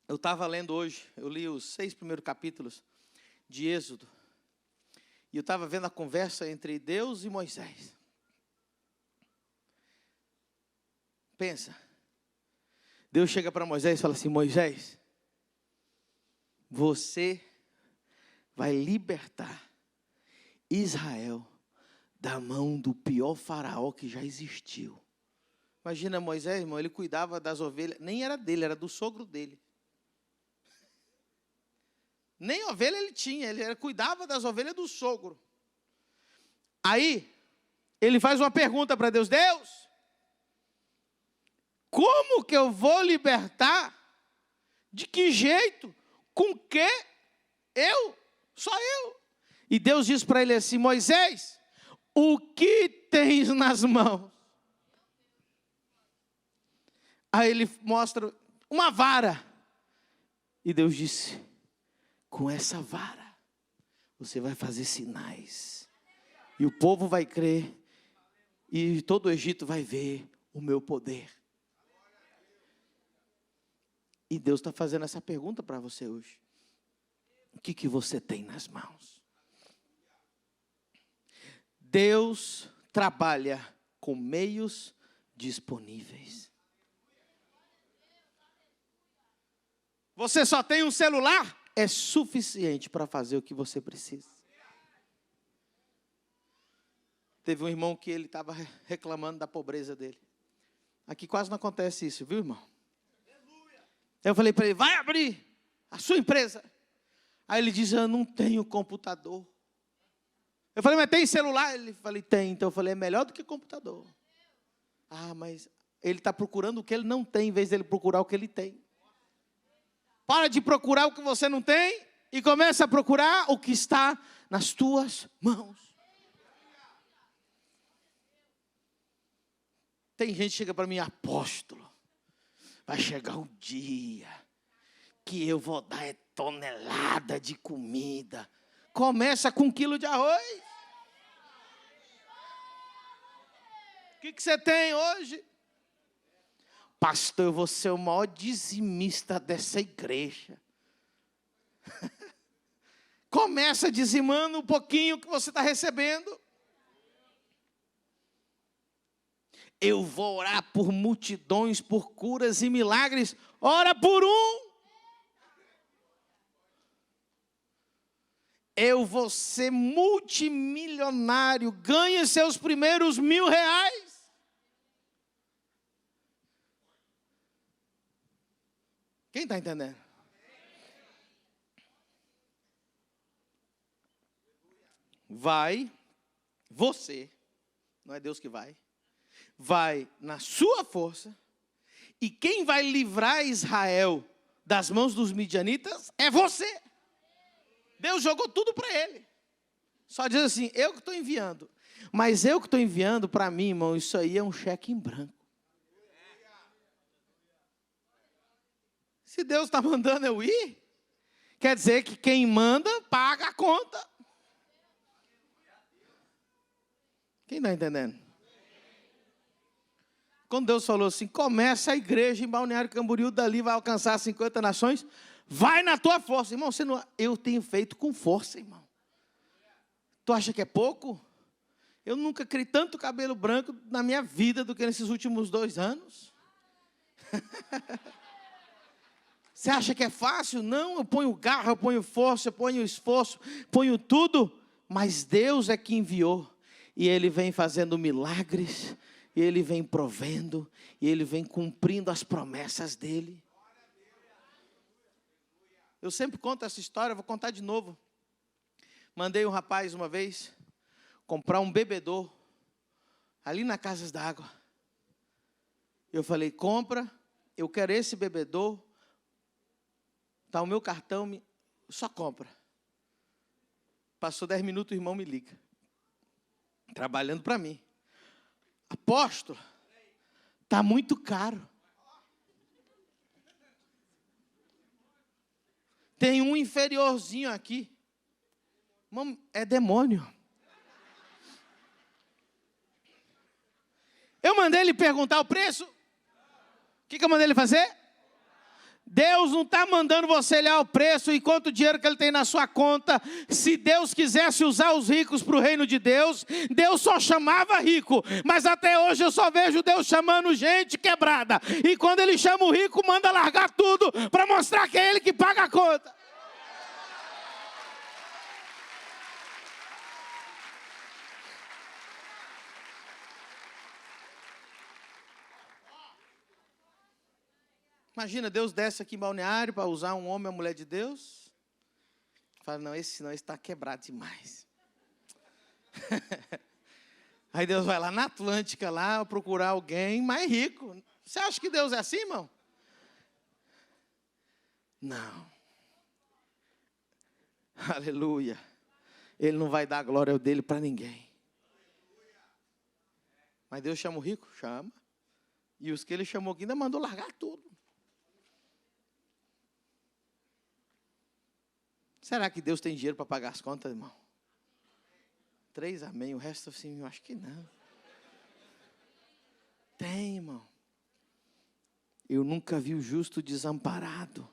[SPEAKER 1] Eu estava lendo hoje, eu li os 6 primeiros capítulos de Êxodo. E eu estava vendo a conversa entre Deus e Moisés. Pensa. Deus chega para Moisés e fala assim, Moisés, você vai libertar Israel da mão do pior faraó que já existiu. Imagina Moisés, irmão, ele cuidava das ovelhas, nem era dele, era do sogro dele. Nem ovelha ele tinha, ele cuidava das ovelhas do sogro. Aí, ele faz uma pergunta para Deus, Deus, como que eu vou libertar? De que jeito? Com que? Só eu. E Deus diz para ele assim, Moisés, o que tens nas mãos? Aí ele mostra uma vara. E Deus disse, com essa vara, você vai fazer sinais. E o povo vai crer. E todo o Egito vai ver o meu poder. E Deus está fazendo essa pergunta para você hoje. O que você tem nas mãos? Deus trabalha com meios disponíveis. Você só tem um celular? é suficiente para fazer o que você precisa. Teve um irmão que ele estava reclamando da pobreza dele. Aqui quase não acontece isso, viu, irmão? Eu falei para ele, vai abrir a sua empresa. Aí ele diz, eu não tenho computador. Eu falei, mas tem celular? Ele falou, tem. Então eu falei, é melhor do que computador. Ah, mas ele está procurando o que ele não tem, em vez de ele procurar o que ele tem. Para de procurar o que você não tem e começa a procurar o que está nas tuas mãos. Tem gente que chega para mim, apóstolo, vai chegar um dia que eu vou dar tonelada de comida. Começa com 1 quilo de arroz. O que você tem hoje? Pastor, eu vou ser o maior dizimista dessa igreja. Começa dizimando um pouquinho que você está recebendo. Eu vou orar por multidões, por curas e milagres. Ora por um. Eu vou ser multimilionário. Ganhe seus primeiros R$1.000. Quem está entendendo? Vai, você, não é Deus que vai na sua força, e quem vai livrar Israel das mãos dos midianitas é você. Deus jogou tudo para ele. Só diz assim, eu que estou enviando. Mas eu que estou enviando, para mim, irmão, isso aí é um cheque em branco. Se Deus está mandando eu ir, quer dizer que quem manda, paga a conta. Quem está entendendo? Quando Deus falou assim, começa a igreja em Balneário Camboriú, dali vai alcançar 50 nações, vai na tua força. Irmão, eu tenho feito com força, irmão. Tu acha que é pouco? Eu nunca criei tanto cabelo branco na minha vida do que nesses últimos 2 anos. Você acha que é fácil? Não, eu ponho garra, eu ponho força, eu ponho esforço, ponho tudo. Mas Deus é que enviou. E Ele vem fazendo milagres, e Ele vem provendo, e Ele vem cumprindo as promessas dEle. Eu sempre conto essa história, vou contar de novo. Mandei um rapaz uma vez comprar um bebedouro ali na Casas d'Água. Eu falei, compra, eu quero esse bebedouro, está o meu cartão, só compra. Passou 10 minutos, o irmão me liga, trabalhando para mim. Apóstolo, está muito caro. Tem um inferiorzinho aqui. É demônio. Eu mandei ele perguntar o preço. O que eu mandei ele fazer? Deus não está mandando você olhar o preço e quanto dinheiro que ele tem na sua conta. Se Deus quisesse usar os ricos para o reino de Deus, Deus só chamava rico. Mas até hoje eu só vejo Deus chamando gente quebrada. E quando Ele chama o rico, manda largar tudo para mostrar que é Ele que paga a conta. Imagina, Deus desce aqui em Balneário para usar um homem ou mulher de Deus. Fala, não, esse está quebrado demais. Aí Deus vai lá na Atlântica, lá procurar alguém mais rico. Você acha que Deus é assim, irmão? Não. Aleluia. Ele não vai dar a glória dele para ninguém. Mas Deus chama o rico? Chama. E os que Ele chamou aqui ainda mandou largar tudo. Será que Deus tem dinheiro para pagar as contas, irmão? 3, amém. O resto, assim, eu acho que não. Tem, irmão. Eu nunca vi o justo desamparado,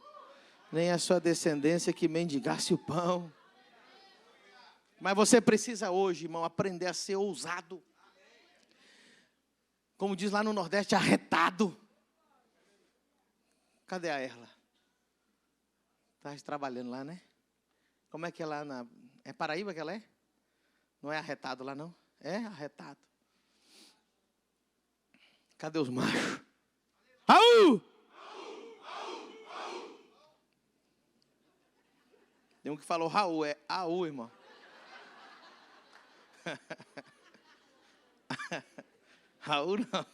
[SPEAKER 1] nem a sua descendência que mendigasse o pão. Mas você precisa hoje, irmão, aprender a ser ousado. Como diz lá no Nordeste, arretado. Cadê a Erla? Tá trabalhando lá, né? Como é que é lá na... É Paraíba que ela é? Não é arretado lá, não? É arretado. Cadê os machos? Raul! Tem um que falou Raul, é Aú, irmão. Raul não.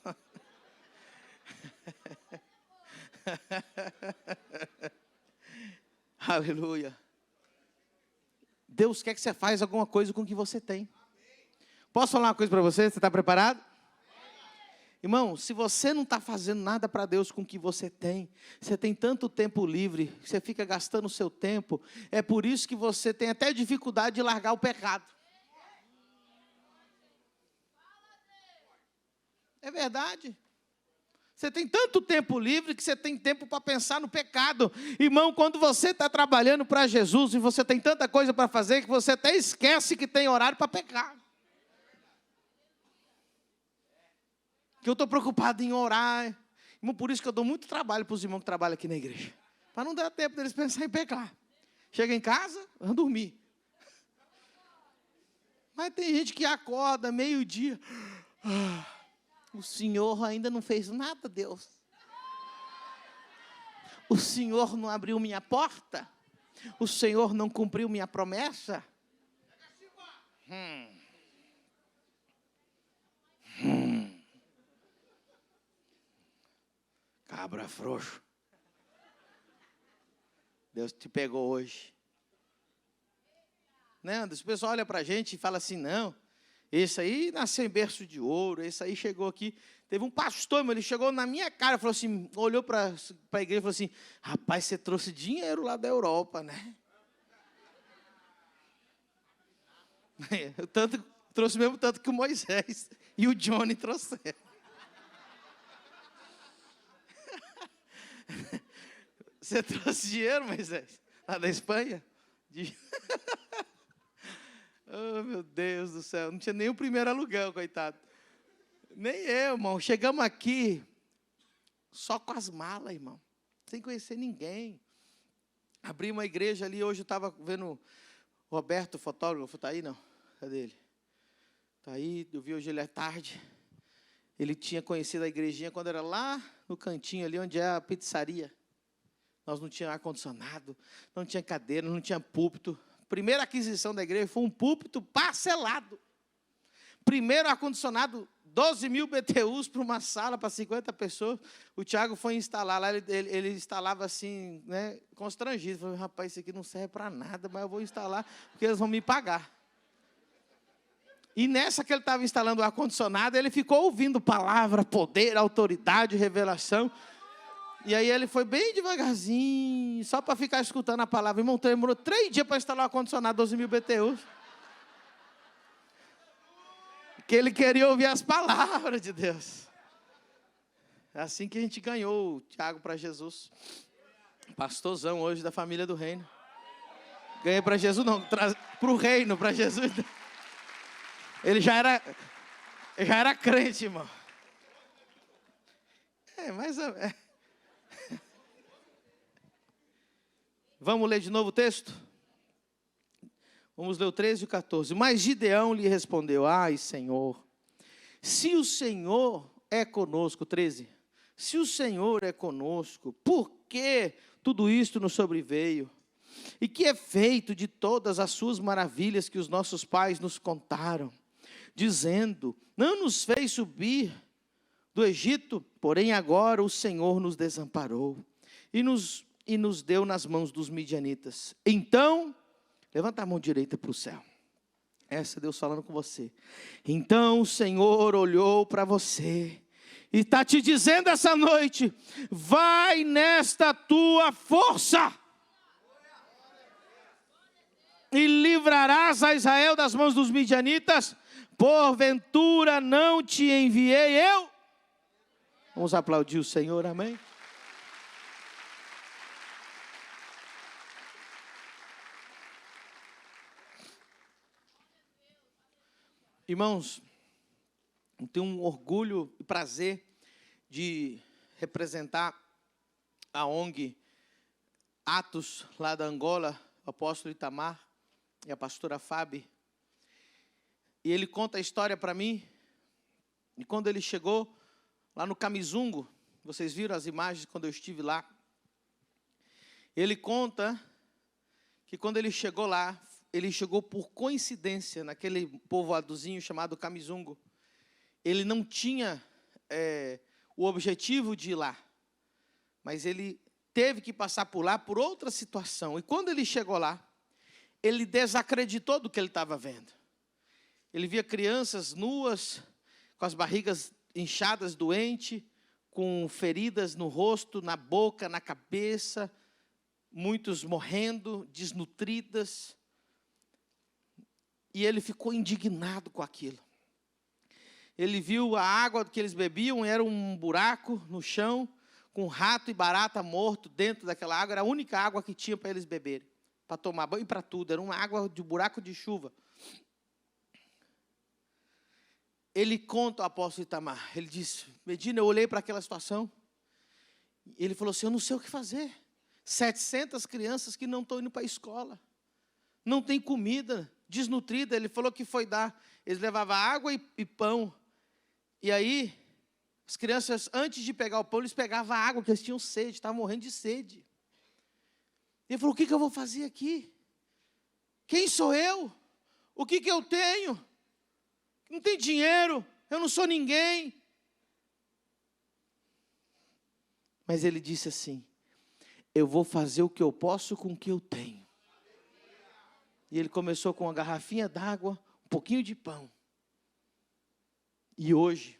[SPEAKER 1] Aleluia. Deus quer que você faça alguma coisa com o que você tem. Posso falar uma coisa para você? Você está preparado? Irmão, se você não está fazendo nada para Deus com o que você tem tanto tempo livre, você fica gastando o seu tempo, é por isso que você tem até dificuldade de largar o pecado. É verdade. Você tem tanto tempo livre que você tem tempo para pensar no pecado. Irmão, quando você está trabalhando para Jesus e você tem tanta coisa para fazer que você até esquece que tem horário para pecar. Que eu estou preocupado em orar. Irmão, por isso que eu dou muito trabalho para os irmãos que trabalham aqui na igreja. Para não dar tempo deles pensar em pecar. Chega em casa, vão dormir. Mas tem gente que acorda meio-dia. O Senhor ainda não fez nada, Deus. O Senhor não abriu minha porta. O Senhor não cumpriu minha promessa. Cabra frouxo. Deus te pegou hoje. Né, Anderson? O pessoal olha para a gente e fala assim, não, esse aí nasceu em berço de ouro, esse aí chegou aqui. Teve um pastor, ele chegou na minha cara, falou assim, olhou para a igreja e falou assim, rapaz, você trouxe dinheiro lá da Europa, né? Trouxe mesmo tanto que o Moisés e o Johnny trouxeram. Você trouxe dinheiro, Moisés? Lá da Espanha? Oh, meu Deus do céu. Não tinha nem o primeiro aluguel, coitado. Nem eu, irmão. Chegamos aqui só com as malas, irmão. Sem conhecer ninguém. Abri uma igreja ali. Hoje eu estava vendo o Roberto, o fotógrafo. Está aí, não? Cadê ele? Está aí. Eu vi hoje ele à tarde. Ele tinha conhecido a igrejinha quando era lá no cantinho ali, onde é a pizzaria. Nós não tínhamos ar-condicionado, não tinha cadeira, não tinha púlpito. Primeira aquisição da igreja foi um púlpito parcelado. Primeiro ar-condicionado, 12 mil BTUs para uma sala para 50 pessoas. O Tiago foi instalar lá, ele instalava assim, né, constrangido. Falei, rapaz, isso aqui não serve para nada, mas eu vou instalar porque eles vão me pagar. E nessa que ele estava instalando o ar-condicionado, ele ficou ouvindo palavra, poder, autoridade, revelação. E aí ele foi bem devagarzinho, só para ficar escutando a palavra. Irmão, demorou 3 dias para instalar o ar-condicionado, 12 mil BTUs. Que ele queria ouvir as palavras de Deus. É assim que a gente ganhou o Tiago para Jesus. Pastorzão hoje da família do reino. Ganhei para Jesus não, para o reino, para Jesus. Ele já era crente, irmão. Mas... Vamos ler de novo o texto? Vamos ler o 13 e o 14. Mas Gideão lhe respondeu, ai, Senhor, se o Senhor é conosco, 13, se o Senhor é conosco, por que tudo isto nos sobreveio? E que é feito de todas as suas maravilhas que os nossos pais nos contaram, dizendo, não nos fez subir do Egito, porém agora o Senhor nos desamparou e nos deu nas mãos dos midianitas. Então, levanta a mão direita para o céu. Essa é Deus falando com você. Então o Senhor olhou para você e está te dizendo essa noite, vai nesta tua força e livrarás a Israel das mãos dos midianitas, porventura não te enviei eu? Vamos aplaudir o Senhor, amém? Irmãos, eu tenho um orgulho e prazer de representar a ONG Atos, lá da Angola, o apóstolo Itamar e a pastora Fábio. E ele conta a história para mim. E quando ele chegou lá no Camizungo, vocês viram as imagens quando eu estive lá. Ele conta que quando ele chegou lá, ele chegou por coincidência naquele povoadozinho chamado Camizungo. Ele não tinha o objetivo de ir lá, mas ele teve que passar por lá por outra situação. E quando ele chegou lá, ele desacreditou do que ele estava vendo. Ele via crianças nuas, com as barrigas inchadas, doentes, com feridas no rosto, na boca, na cabeça, muitos morrendo, desnutridas. E ele ficou indignado com aquilo. Ele viu a água que eles bebiam, era um buraco no chão, com rato e barata morto dentro daquela água. Era a única água que tinha para eles beberem, para tomar banho e para tudo. Era uma água de buraco de chuva. Ele conta ao apóstolo Itamar. Ele disse: Medina, eu olhei para aquela situação. Ele falou assim: eu não sei o que fazer. 700 crianças que não estão indo para a escola. Não tem comida, desnutrida. Ele falou que foi dar. Eles levavam água e pão. E aí, as crianças, antes de pegar o pão, eles pegavam a água, porque eles tinham sede, estavam morrendo de sede. Ele falou: o que eu vou fazer aqui? Quem sou eu? O que eu tenho? Não tem dinheiro, eu não sou ninguém. Mas ele disse assim: eu vou fazer o que eu posso com o que eu tenho. E ele começou com uma garrafinha d'água, um pouquinho de pão. E hoje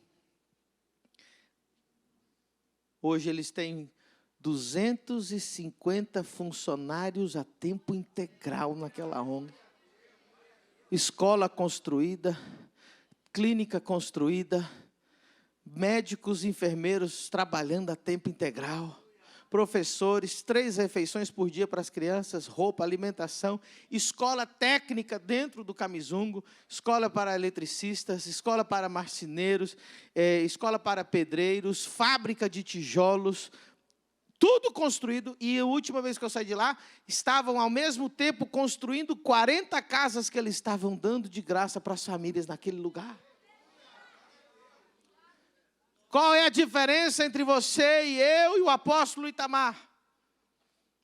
[SPEAKER 1] eles têm 250 funcionários a tempo integral naquela ONG. Escola construída, clínica construída, médicos e enfermeiros trabalhando a tempo integral, professores, 3 refeições por dia para as crianças, roupa, alimentação, escola técnica dentro do Camizungo, escola para eletricistas, escola para marceneiros, escola para pedreiros, fábrica de tijolos, tudo construído. E a última vez que eu saí de lá, estavam ao mesmo tempo construindo 40 casas que eles estavam dando de graça para as famílias naquele lugar. Qual é a diferença entre você e eu e o apóstolo Itamar?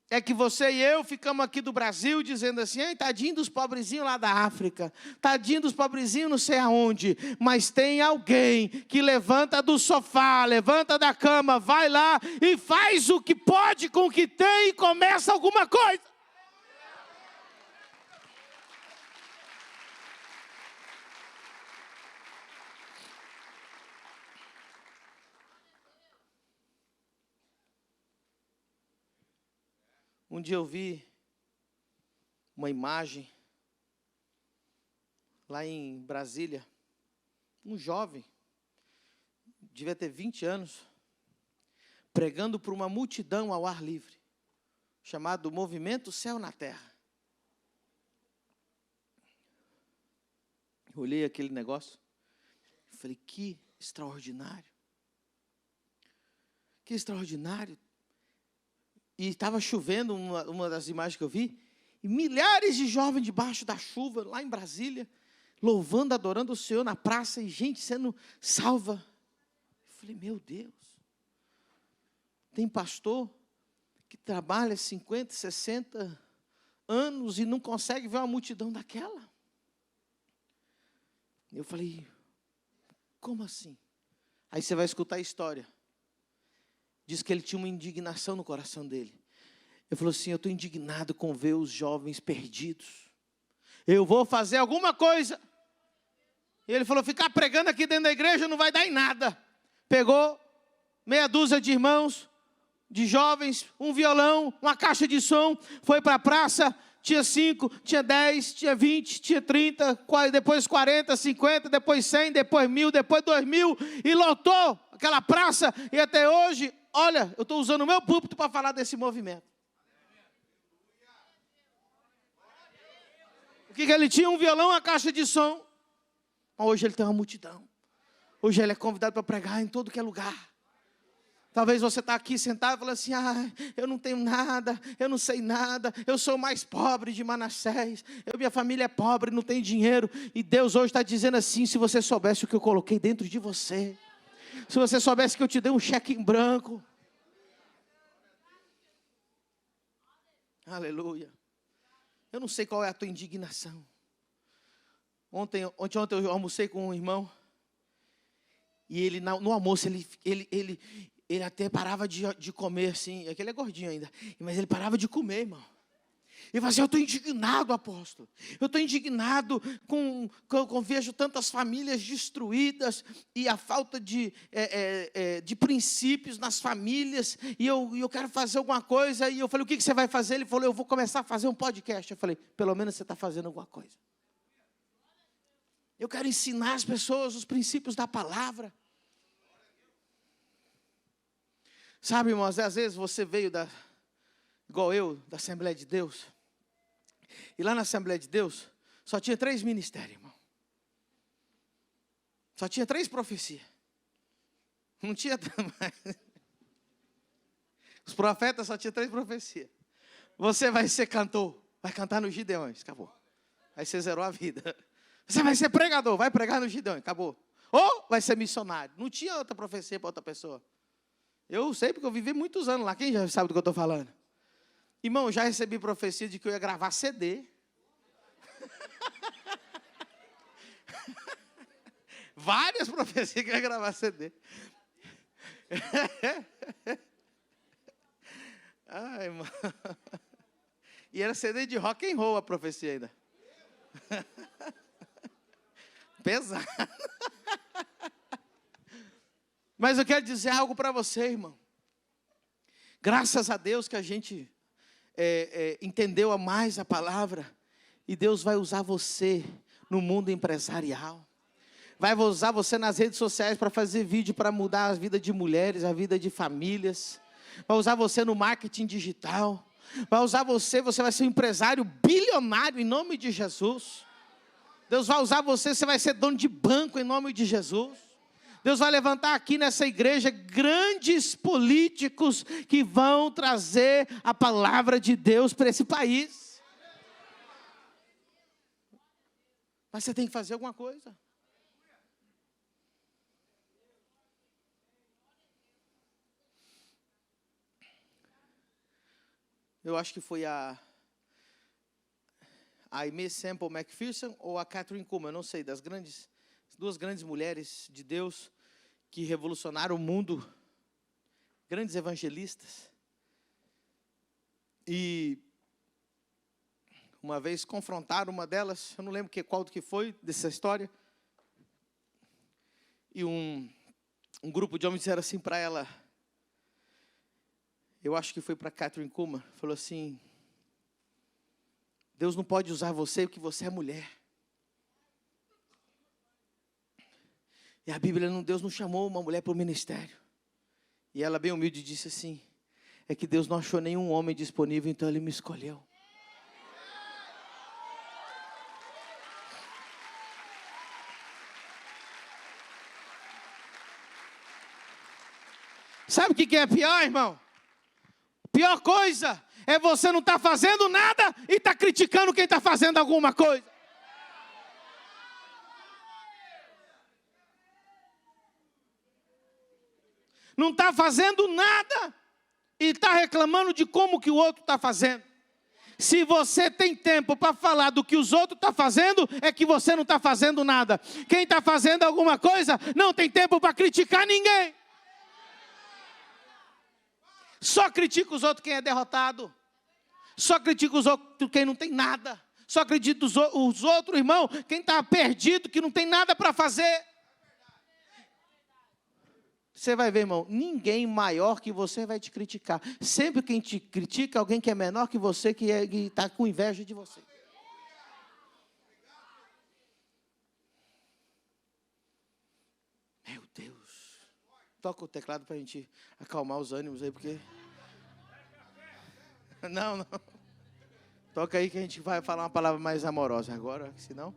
[SPEAKER 1] É que você e eu ficamos aqui do Brasil dizendo assim: ei, tadinho dos pobrezinhos lá da África, tadinho dos pobrezinhos não sei aonde, mas tem alguém que levanta do sofá, levanta da cama, vai lá e faz o que pode com o que tem e começa alguma coisa. Um dia eu vi uma imagem lá em Brasília, um jovem, devia ter 20 anos, pregando para uma multidão ao ar livre, chamado Movimento Céu na Terra. Eu olhei aquele negócio e falei: que extraordinário. Que extraordinário. E estava chovendo, uma das imagens que eu vi, e milhares de jovens debaixo da chuva, lá em Brasília, louvando, adorando o Senhor na praça, e gente sendo salva. Eu falei: meu Deus, tem pastor que trabalha 50, 60 anos e não consegue ver uma multidão daquela. Eu falei: como assim? Aí você vai escutar a história. Diz que ele tinha uma indignação no coração dele. Ele falou assim: eu estou indignado com ver os jovens perdidos. Eu vou fazer alguma coisa. E ele falou: ficar pregando aqui dentro da igreja não vai dar em nada. Pegou meia dúzia de irmãos, de jovens, um violão, uma caixa de som, foi para a praça. Tinha 5, tinha 10, tinha 20, tinha 30, depois 40, 50, depois 100, depois 1000, depois 2000. E lotou aquela praça. E até hoje, olha, eu estou usando o meu púlpito para falar desse movimento. O que ele tinha? Um violão, uma caixa de som. Hoje ele tem uma multidão. Hoje ele é convidado para pregar em todo que é lugar. Talvez você está aqui sentado e falando assim, eu não tenho nada, eu não sei nada, eu sou o mais pobre de Manassés, minha família é pobre, não tem dinheiro. E Deus hoje está dizendo assim, se você soubesse o que eu coloquei dentro de você, se você soubesse que eu te dei um cheque em branco. Aleluia. Eu não sei qual é a tua indignação. Ontem eu almocei com um irmão. E ele, no almoço, ele até parava de comer, assim. Aquele é gordinho ainda. Mas ele parava de comer, irmão. Ele falava assim, eu estou indignado, apóstolo. Eu estou indignado com vejo tantas famílias destruídas. E a falta de princípios nas famílias. E eu quero fazer alguma coisa. E eu falei, o que você vai fazer? Ele falou, eu vou começar a fazer um podcast. Eu falei, pelo menos você está fazendo alguma coisa. Eu quero ensinar as pessoas os princípios da palavra. Sabe, irmãos, às vezes você veio igual eu, da Assembleia de Deus. E lá na Assembleia de Deus, só tinha 3 ministérios, irmão. Só tinha 3 profecias. Não tinha mais. Os profetas só tinham 3 profecias. Você vai ser cantor, vai cantar no Gideões, acabou. Aí você zerou a vida. Você vai ser pregador, vai pregar no Gideões, acabou. Ou vai ser missionário. Não tinha outra profecia para outra pessoa. Eu sei porque eu vivi muitos anos lá. Quem já sabe do que eu estou falando? Irmão, já recebi profecia de que eu ia gravar CD. Várias profecias que eu ia gravar CD. Ai, irmão. E era CD de rock and roll a profecia ainda. Pesado. Mas eu quero dizer algo para você, irmão. Graças a Deus que a gente entendeu mais a palavra. E Deus vai usar você no mundo empresarial. Vai usar você nas redes sociais para fazer vídeo para mudar a vida de mulheres, a vida de famílias. Vai usar você no marketing digital. Vai usar você vai ser um empresário bilionário em nome de Jesus. Deus vai usar você vai ser dono de banco em nome de Jesus. Deus vai levantar aqui nessa igreja grandes políticos que vão trazer a palavra de Deus para esse país. Mas você tem que fazer alguma coisa. Eu acho que foi a Aimee Semple McPherson ou a Kathryn Kuhlman, não sei, das duas grandes mulheres de Deus que revolucionaram o mundo, grandes evangelistas. E uma vez confrontaram uma delas, eu não lembro qual do que foi dessa história, e um grupo de homens disseram assim para ela, eu acho que foi para Kathryn Kuhlman, falou assim, Deus não pode usar você porque você é mulher. E a Bíblia, Deus não chamou uma mulher para o ministério. E ela bem humilde disse assim, é que Deus não achou nenhum homem disponível, então Ele me escolheu. Sabe o que é pior, irmão? Pior coisa é você não estar fazendo nada e estar criticando quem está fazendo alguma coisa. Não está fazendo nada e está reclamando de como que o outro está fazendo. Se você tem tempo para falar do que os outros estão fazendo, é que você não está fazendo nada. Quem está fazendo alguma coisa, não tem tempo para criticar ninguém. Só critica os outros quem é derrotado. Só critica os outros quem não tem nada. Só critica os outros, irmão, quem está perdido, que não tem nada para fazer. Você vai ver, irmão, ninguém maior que você vai te criticar. Sempre quem te critica é alguém que é menor que você, que está com inveja de você. Meu Deus. Toca o teclado para a gente acalmar os ânimos aí, porque... Não. Toca aí que a gente vai falar uma palavra mais amorosa agora, senão...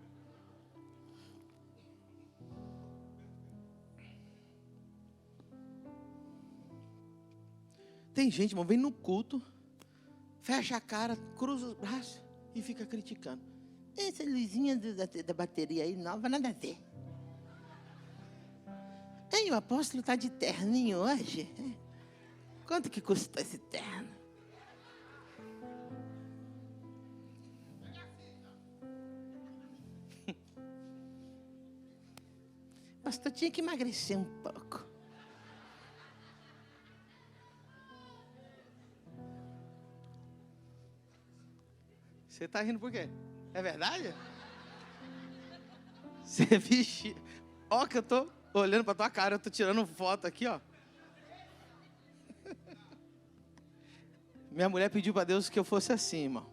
[SPEAKER 1] Tem gente, irmão, vem no culto, fecha a cara, cruza os braços e fica criticando. Essa luzinha da bateria aí nova, nada a ver. Ei, o apóstolo está de terninho hoje. Quanto que custou esse terno? Pastor, tinha que emagrecer um pouco. Você está rindo por quê? É verdade? Você vixe. Ó que eu tô olhando para tua cara, eu tô tirando foto aqui, ó. Minha mulher pediu para Deus que eu fosse assim, irmão.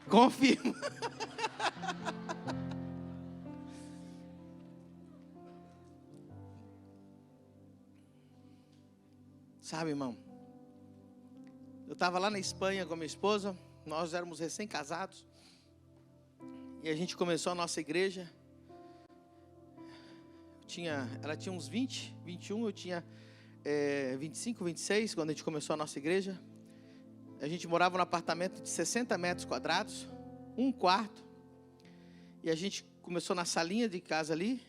[SPEAKER 1] Confirma. Sabe, irmão, eu estava lá na Espanha com a minha esposa, nós éramos recém-casados, e a gente começou a nossa igreja. Ela tinha uns 20, 21, eu tinha 25, 26, quando a gente começou a nossa igreja. A gente morava num apartamento de 60 metros quadrados, um quarto, e a gente começou na salinha de casa ali,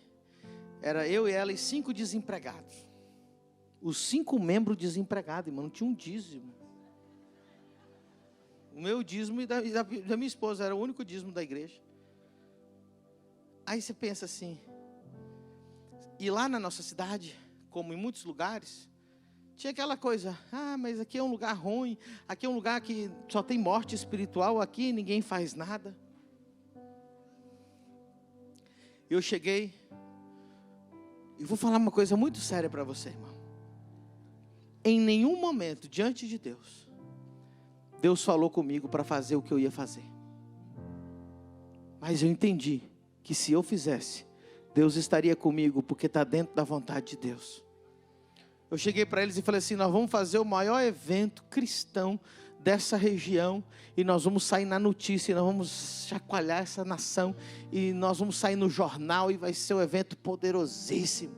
[SPEAKER 1] era eu e ela e 5 desempregados. Os 5 membros desempregados, irmão, não tinha um dízimo. O meu dízimo e da minha esposa era o único dízimo da igreja. Aí você pensa assim, e lá na nossa cidade, como em muitos lugares, tinha aquela coisa, mas aqui é um lugar ruim, aqui é um lugar que só tem morte espiritual, aqui ninguém faz nada. Eu cheguei, e vou falar uma coisa muito séria para você, irmão. Em nenhum momento, diante de Deus, Deus falou comigo para fazer o que eu ia fazer. Mas eu entendi que se eu fizesse, Deus estaria comigo, porque está dentro da vontade de Deus. Eu cheguei para eles e falei assim, nós vamos fazer o maior evento cristão dessa região, e nós vamos sair na notícia, e nós vamos chacoalhar essa nação, e nós vamos sair no jornal, e vai ser um evento poderosíssimo.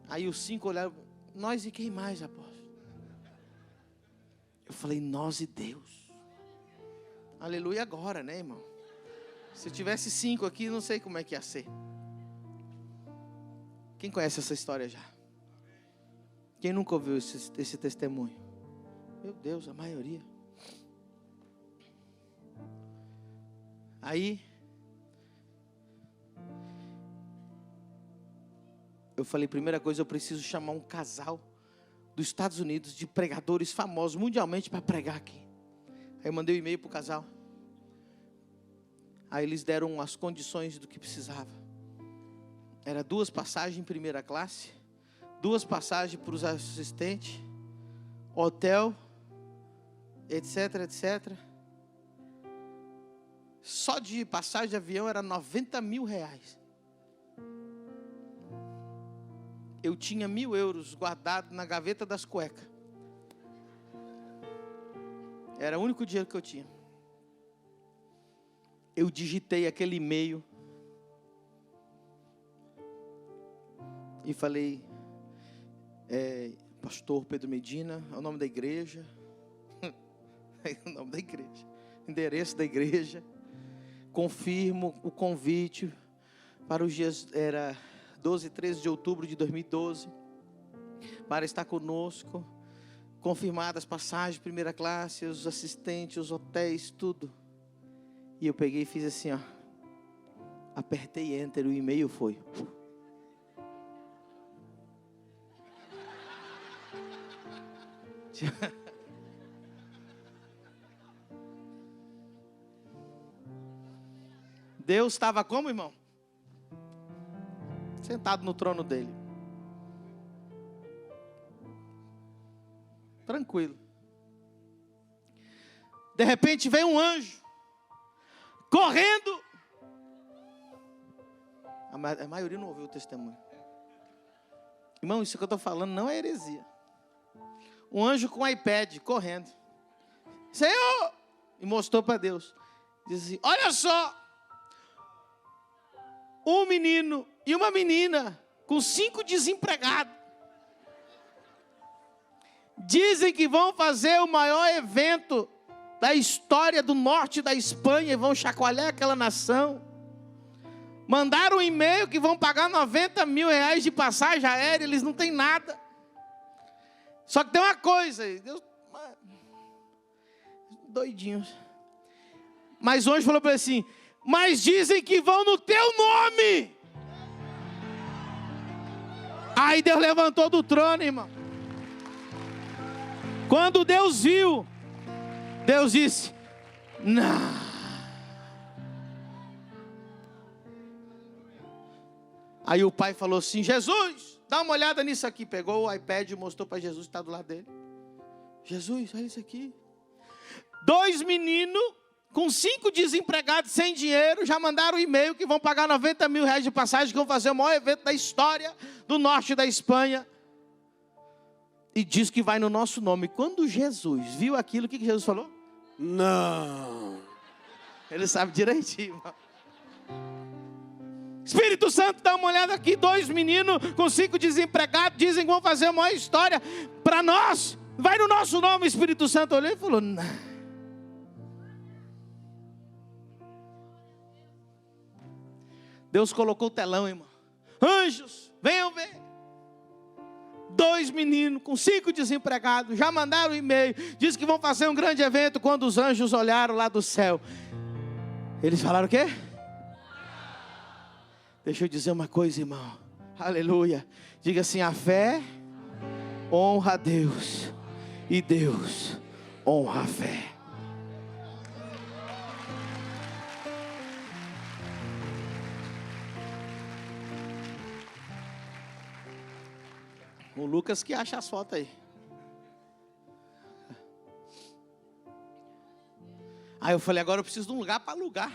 [SPEAKER 1] Aí os 5 olharam, nós e quem mais, apóstolo? Eu falei, nós e Deus. Aleluia agora, né, irmão? Se eu tivesse 5 aqui, não sei como é que ia ser. Quem conhece essa história já? Quem nunca ouviu esse testemunho? Meu Deus, a maioria. Aí, eu falei, primeira coisa, eu preciso chamar um casal dos Estados Unidos, de pregadores famosos mundialmente, para pregar aqui. Aí eu mandei um e-mail para o casal. Aí eles deram as condições do que precisava. Era 2 passagens em primeira classe, 2 passagens para os assistentes, hotel, etc, etc. Só de passagem de avião era R$90 mil. Eu tinha 1.000 euros guardado na gaveta das cuecas. Era o único dinheiro que eu tinha. Eu digitei aquele e-mail e falei, pastor Pedro Medina, é o nome da igreja, é o nome da igreja, endereço da igreja, confirmo o convite para os dias, era 12 e 13 de outubro de 2012, para estar conosco, confirmadas as passagens, primeira classe, os assistentes, os hotéis, tudo. E eu peguei e fiz assim, ó, apertei enter, o e-mail foi. Deus estava como, irmão? Sentado no trono dele. Tranquilo. De repente veio um anjo, correndo. A maioria não ouviu o testemunho. Irmão, isso que eu estou falando não é heresia. Um anjo com um iPad, correndo. Senhor! E mostrou para Deus. Diz assim, olha só. Um menino e uma menina com 5 desempregados. Dizem que vão fazer o maior evento da história do norte da Espanha e vão chacoalhar aquela nação. Mandaram um e-mail que vão pagar 90 mil reais de passagem aérea, eles não têm nada. Só que tem uma coisa, Deus, doidinhos. Mas o anjo falou para ele assim, mas dizem que vão no teu nome. Aí Deus levantou do trono, irmão. Quando Deus viu, Deus disse, não. Aí o pai falou assim, Jesus, dá uma olhada nisso aqui. Pegou o iPad e mostrou para Jesus que está do lado dele. Jesus, olha isso aqui. 2 meninos com 5 desempregados sem dinheiro, já mandaram um e-mail que vão pagar 90 mil reais de passagem, que vão fazer o maior evento da história do norte da Espanha. E diz que vai no nosso nome. Quando Jesus viu aquilo, o que Jesus falou? Não. Ele sabe direitinho, irmão. Espírito Santo, dá uma olhada aqui, 2 meninos com 5 desempregados, dizem que vão fazer a maior história para nós. Vai no nosso nome. O Espírito Santo olhou e falou, não. Deus colocou o telão, irmão. Anjos, venham ver. 2 meninos com 5 desempregados, já mandaram um e-mail, diz que vão fazer um grande evento. Quando os anjos olharam lá do céu, eles falaram o quê? Deixa eu dizer uma coisa, irmão. Aleluia. Diga assim, a fé honra a Deus e Deus honra a fé. O Lucas que acha as fotos aí. Aí eu falei, agora eu preciso de um lugar para alugar.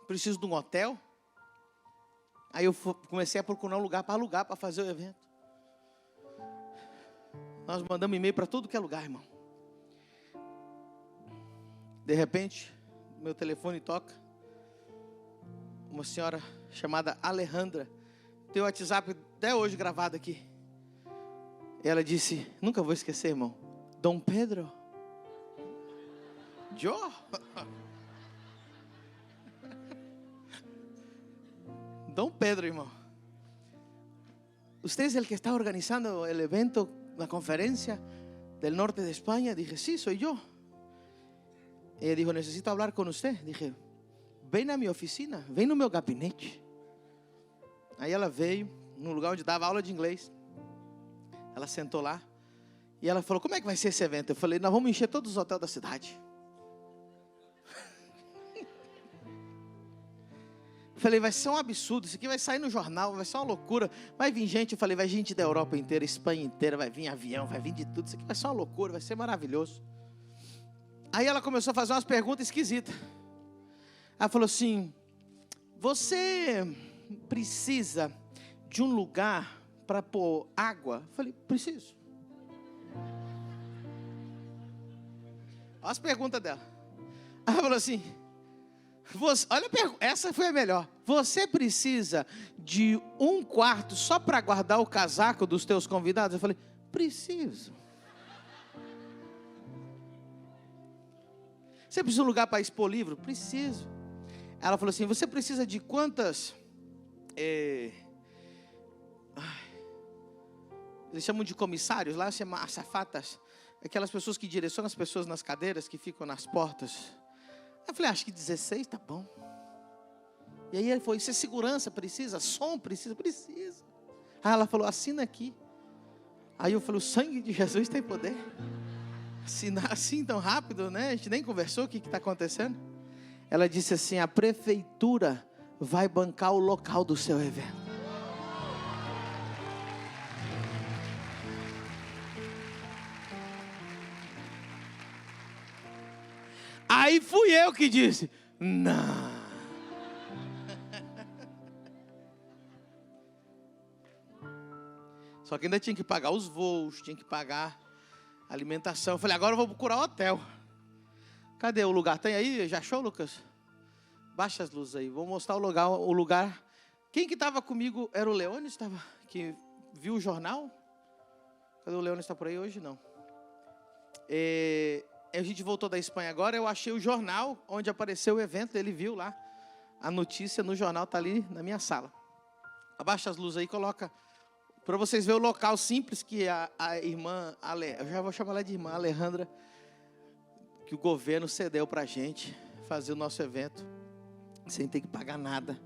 [SPEAKER 1] Preciso de um hotel. Aí eu comecei a procurar um lugar para alugar, para fazer o evento. Nós mandamos e-mail para tudo que é lugar, irmão. De repente, meu telefone toca. Uma senhora chamada Alejandra. Tem o WhatsApp até hoje gravado aqui. Ela disse, nunca vou esquecer, irmão. Dom Pedro. Yo. Dom Pedro, irmão. ¿Usted es el que está organizando el evento, la conferencia del norte de España? Dije, sí, soy yo. Ella dijo, necesito hablar con usted. Dije, ven a mi oficina, ven no meu gabinete. Aí ela veio, num lugar onde dava aula de inglês. Ela sentou lá. E ela falou, como é que vai ser esse evento? Eu falei, nós vamos encher todos os hotéis da cidade. Eu falei, vai ser um absurdo, isso aqui vai sair no jornal, vai ser uma loucura. Vai vir gente, eu falei, vai gente da Europa inteira, Espanha inteira, vai vir avião, vai vir de tudo. Isso aqui vai ser uma loucura, vai ser maravilhoso. Aí ela começou a fazer umas perguntas esquisitas. Ela falou assim, você precisa de um lugar para pôr água? Eu falei, preciso. Olha as perguntas dela. Ela falou assim, olha a pergunta, essa foi a melhor. Você precisa de um quarto só para guardar o casaco dos teus convidados? Eu falei, preciso. Você precisa de um lugar para expor livro? Preciso. Ela falou assim, você precisa de quantas... eles chamam de comissários, lá chama azafatas, aquelas pessoas que direcionam as pessoas nas cadeiras, que ficam nas portas. Eu falei, acho que 16 tá bom. E aí ele falou, isso é segurança, precisa, som, precisa. Aí ela falou, assina aqui. Aí eu falei, o sangue de Jesus tem poder. Assinar assim tão rápido, né? A gente nem conversou, o que está acontecendo? Ela disse assim, a prefeitura vai bancar o local do seu evento. Aí fui eu que disse, não. Só que ainda tinha que pagar os voos, tinha que pagar a alimentação. Eu falei, agora eu vou procurar hotel. Cadê o lugar? Tem aí? Já achou, Lucas? Baixa as luzes aí. Vou mostrar o lugar Quem que estava comigo era o Leones, que viu o jornal? Cadê o Leones? Está por aí hoje? Não. A gente voltou da Espanha agora, eu achei o jornal onde apareceu o evento, ele viu lá. A notícia no jornal está ali na minha sala. Abaixa as luzes aí, coloca, para vocês verem o local simples que a irmã, eu já vou chamar ela de irmã Alejandra, que o governo cedeu para a gente fazer o nosso evento, sem ter que pagar nada.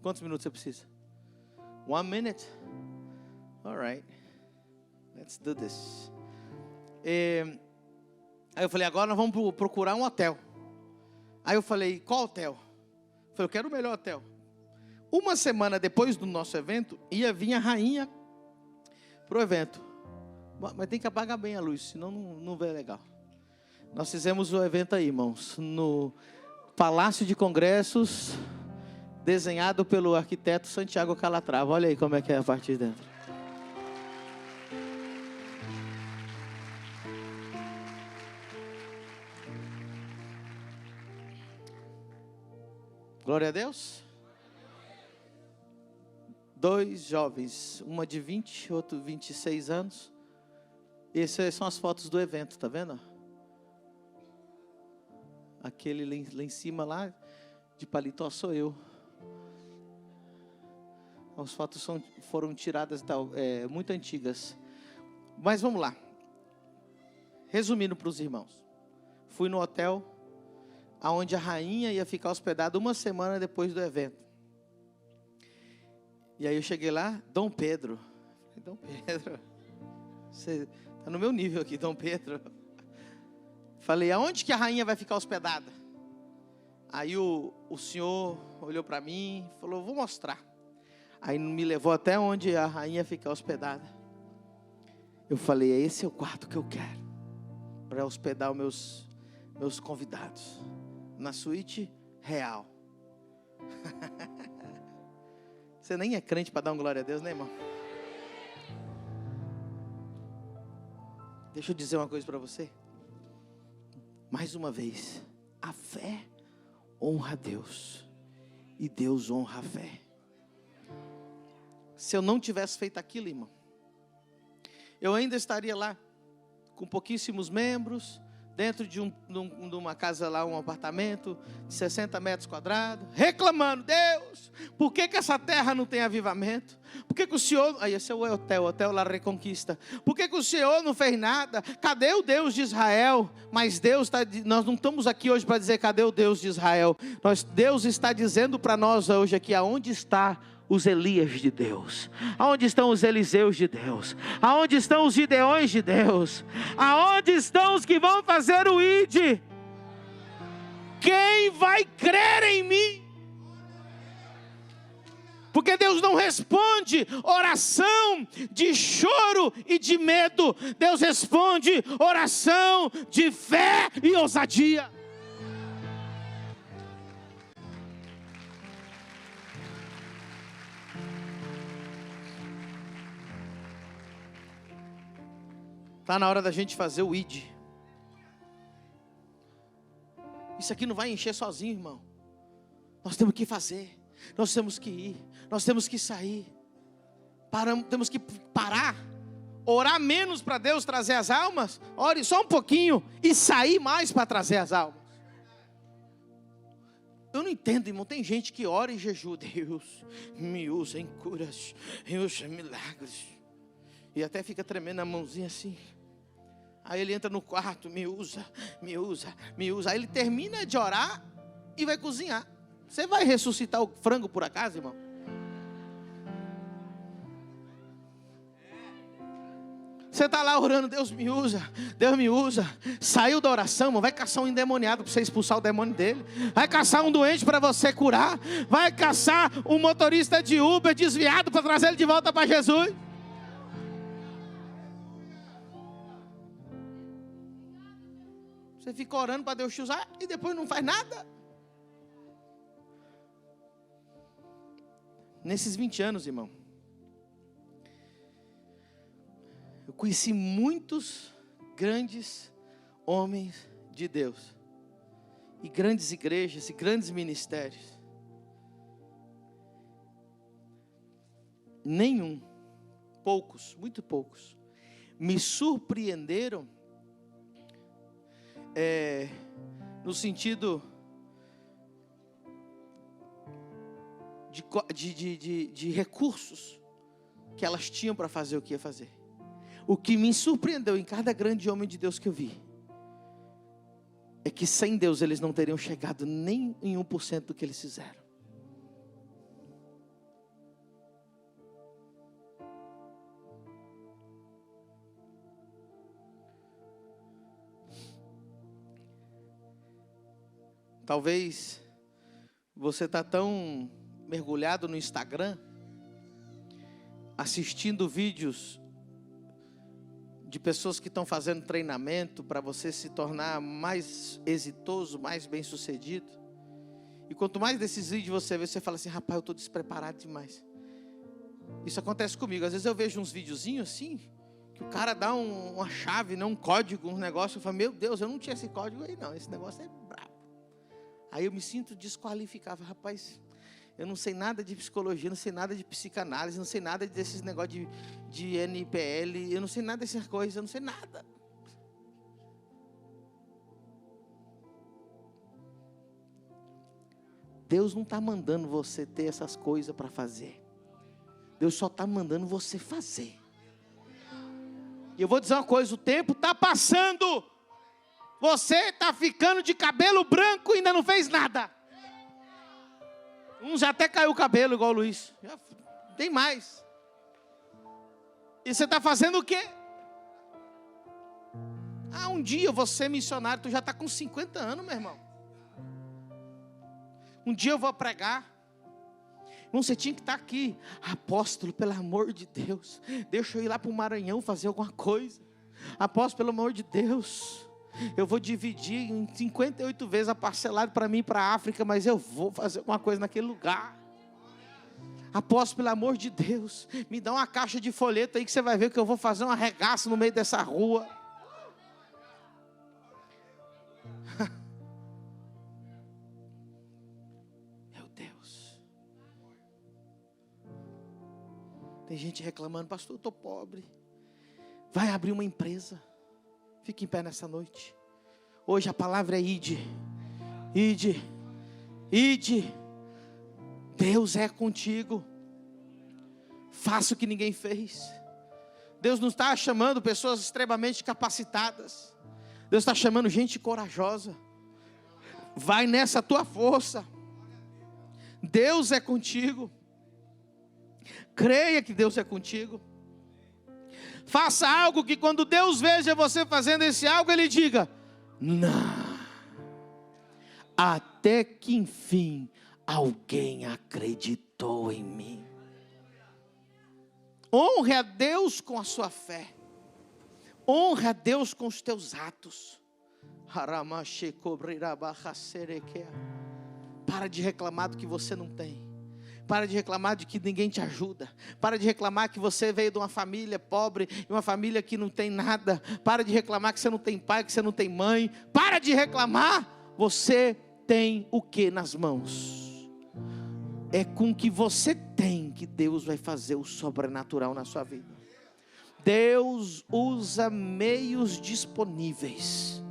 [SPEAKER 1] Quantos minutos você precisa? 1 minute? All right. Let's do this. Aí eu falei, agora nós vamos procurar um hotel. Aí eu falei, qual hotel? Eu falei, eu quero o melhor hotel. Uma semana depois do nosso evento, ia vir a rainha para o evento. Mas tem que apagar bem a luz, senão não vê legal. Nós fizemos o evento aí, irmãos, no Palácio de Congressos, desenhado pelo arquiteto Santiago Calatrava. Olha aí como é que é a parte de dentro. Glória a Deus. 2 jovens, uma de 20, outro 26 anos. Essas são as fotos do evento, tá vendo? Aquele lá em cima, lá, de paletó, sou eu. As fotos foram tiradas, muito antigas. Mas vamos lá. Resumindo para os irmãos. Fui no hotel, onde a rainha ia ficar hospedada 1 semana depois do evento. E aí eu cheguei lá, Dom Pedro. Dom Pedro, você está no meu nível aqui, Dom Pedro. Falei, aonde que a rainha vai ficar hospedada? Aí o senhor olhou para mim e falou, vou mostrar. Aí me levou até onde a rainha fica hospedada. Eu falei, esse é o quarto que eu quero, para hospedar os meus convidados. Na suíte real. Você nem é crente para dar um glória a Deus, né, irmão? Deixa eu dizer uma coisa para você. Mais uma vez, a fé honra a Deus e Deus honra a fé. Se eu não tivesse feito aquilo, irmão, eu ainda estaria lá com pouquíssimos membros, dentro de uma casa lá, um apartamento de 60 metros quadrados, reclamando, Deus, por que essa terra não tem avivamento? Por que o Senhor, aí esse é o hotel La Reconquista, por que o Senhor não fez nada? Cadê o Deus de Israel? Mas nós não estamos aqui hoje para dizer cadê o Deus de Israel. Deus está dizendo para nós hoje aqui, aonde está os Elias de Deus? Aonde estão os Eliseus de Deus? Aonde estão os Gideões de Deus? Aonde estão os que vão fazer o ID? Quem vai crer em mim? Porque Deus não responde oração de choro e de medo. Deus responde oração de fé e ousadia. Está na hora da gente fazer o ID. Isso aqui não vai encher sozinho, irmão. Nós temos que fazer. Nós temos que ir. Nós temos que sair. Temos que parar. Orar menos para Deus trazer as almas. Ore só um pouquinho. E sair mais para trazer as almas. Eu não entendo, irmão. Tem gente que ora e jejua. Deus me usa em curas. Deus em milagres. E até fica tremendo a mãozinha assim. Aí ele entra no quarto, me usa, me usa, me usa. Aí ele termina de orar e vai cozinhar. Você vai ressuscitar o frango por acaso, irmão? Você está lá orando, Deus me usa, Deus me usa. Saiu da oração, irmão, vai caçar um endemoniado para você expulsar o demônio dele. Vai caçar um doente para você curar. Vai caçar um motorista de Uber desviado para trazer ele de volta para Jesus. Você fica orando para Deus te usar e depois não faz nada. Nesses 20 anos, irmão, eu conheci muitos grandes homens de Deus. E grandes igrejas e grandes ministérios. nenhum, poucos, muito poucos, me surpreenderam no sentido de recursos que elas tinham para fazer o que ia fazer. O que me surpreendeu em cada grande homem de Deus que eu vi é que sem Deus eles não teriam chegado nem em 1% do que eles fizeram. Talvez você está tão mergulhado no Instagram, assistindo vídeos de pessoas que estão fazendo treinamento para você se tornar mais exitoso, mais bem sucedido. E quanto mais desses vídeos você vê, você fala assim: rapaz, eu estou despreparado demais. Isso acontece comigo. Às vezes eu vejo uns videozinhos assim, que o cara dá uma chave, um código, um negócio. Eu falo: meu Deus, eu não tinha esse código aí não, esse negócio é brabo. Aí eu me sinto desqualificado. Rapaz, eu não sei nada de psicologia, não sei nada de psicanálise, não sei nada desses negócios de NPL, eu não sei nada dessas coisas, eu não sei nada. Deus não está mandando você ter essas coisas para fazer. Deus só está mandando você fazer. E eu vou dizer uma coisa: o tempo está passando. Você está ficando de cabelo branco e ainda não fez nada. Já até caiu o cabelo, igual o Luiz. Já tem mais. E você está fazendo o quê? Um dia eu vou ser missionário. Tu já está com 50 anos, meu irmão. Um dia eu vou pregar. Você tinha que estar aqui. Apóstolo, pelo amor de Deus, deixa eu ir lá para o Maranhão fazer alguma coisa. Apóstolo, pelo amor de Deus, eu vou dividir em 58 vezes a parcelado para mim, para a África, mas eu vou fazer alguma coisa naquele lugar. Apóstolo, pelo amor de Deus, me dá uma caixa de folheto aí que você vai ver que eu vou fazer um arregaço no meio dessa rua. Meu Deus. Tem gente reclamando: pastor, eu estou pobre. Vai abrir uma empresa. Fique em pé nessa noite. Hoje a palavra é ide. Ide. Ide. Deus é contigo. Faça o que ninguém fez. Deus não está chamando pessoas extremamente capacitadas. Deus está chamando gente corajosa. Vai nessa tua força. Deus é contigo. Creia que Deus é contigo. Faça algo que quando Deus veja você fazendo esse algo, Ele diga: não. Até que enfim alguém acreditou em mim. Honre a Deus com a sua fé. Honre a Deus com os teus atos. Para de reclamar do que você não tem. Para de reclamar de que ninguém te ajuda. Para de reclamar que você veio de uma família pobre, de uma família que não tem nada. Para de reclamar que você não tem pai, que você não tem mãe. Para de reclamar. Você tem o que nas mãos? É com o que você tem que Deus vai fazer o sobrenatural na sua vida. Deus usa meios disponíveis.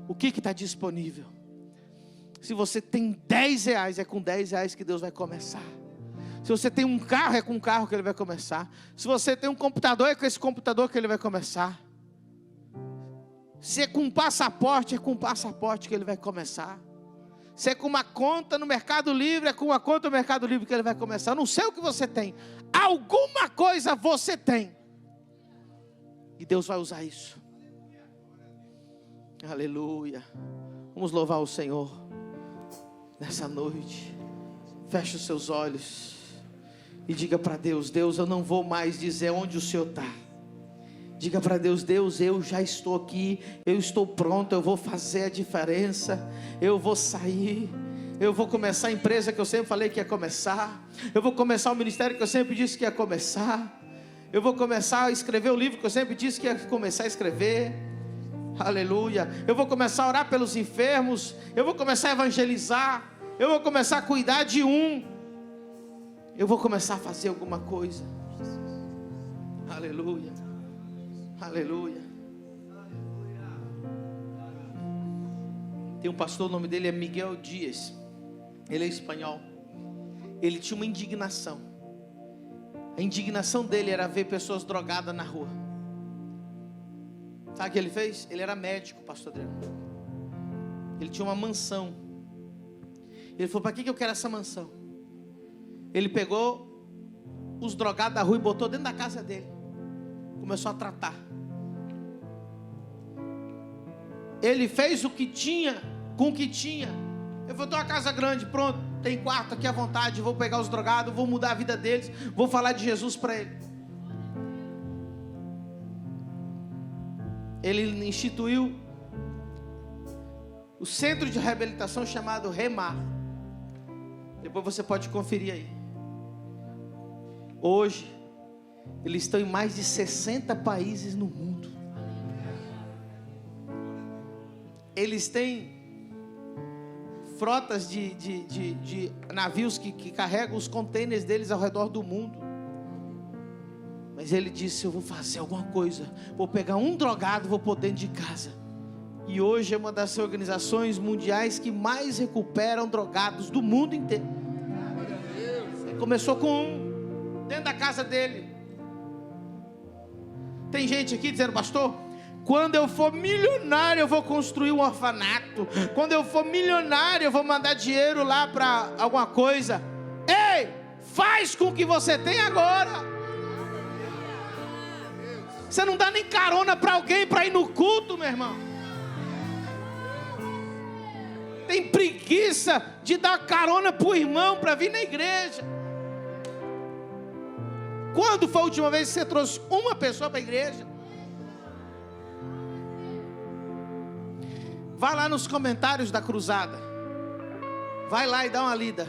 [SPEAKER 1] O que está disponível? Se você tem 10 reais, é com 10 reais que Deus vai começar. Se você tem um carro, é com um carro que Ele vai começar. Se você tem um computador, é com esse computador que Ele vai começar. Se é com um passaporte, é com um passaporte que Ele vai começar. Se é com uma conta no Mercado Livre, é com uma conta no Mercado Livre que Ele vai começar. Eu não sei o que você tem. Alguma coisa você tem. E Deus vai usar isso. Aleluia. Vamos louvar o Senhor nessa noite. Feche os seus olhos e diga para Deus: Deus, eu não vou mais dizer onde o Senhor está. Diga para Deus: Deus, eu já estou aqui, eu estou pronto, eu vou fazer a diferença, eu vou sair, eu vou começar a empresa que eu sempre falei que ia começar, eu vou começar o ministério que eu sempre disse que ia começar, eu vou começar a escrever o livro que eu sempre disse que ia começar a escrever. Aleluia. Eu vou começar a orar pelos enfermos, eu vou começar a evangelizar, eu vou começar a cuidar de um, eu vou começar a fazer alguma coisa. Aleluia. Aleluia. Tem um pastor, o nome dele é Miguel Dias. Ele é espanhol. Ele tinha uma indignação. A indignação dele era ver pessoas drogadas na rua. Sabe o que ele fez? Ele era médico, pastor Adriano. Ele tinha uma mansão. Ele falou: para que eu quero essa mansão? Ele pegou os drogados da rua e botou dentro da casa dele. Começou a tratar. Ele fez o que tinha com o que tinha. Eu vou ter uma casa grande, pronto, tem quarto aqui à vontade. Vou pegar os drogados, vou mudar a vida deles, vou falar de Jesus para ele. Ele instituiu o centro de reabilitação chamado Remar. Depois você pode conferir aí. Hoje eles estão em mais de 60 países no mundo. Eles têm frotas de navios que carregam os contêineres deles ao redor do mundo. Mas ele disse: eu vou fazer alguma coisa, vou pegar um drogado, vou pôr dentro de casa. E hoje é uma das organizações mundiais que mais recuperam drogados do mundo inteiro. Ele começou com um dentro da casa dele. Tem gente aqui dizendo: pastor, quando eu for milionário eu vou construir um orfanato. Quando eu for milionário eu vou mandar dinheiro lá para alguma coisa. Ei, faz com o que você tem agora. Você não dá nem carona para alguém para ir no culto, meu irmão. Tem preguiça de dar carona para o irmão para vir na igreja. Quando foi a última vez que você trouxe uma pessoa para a igreja? Vai lá nos comentários da cruzada. Vai lá e dá uma lida.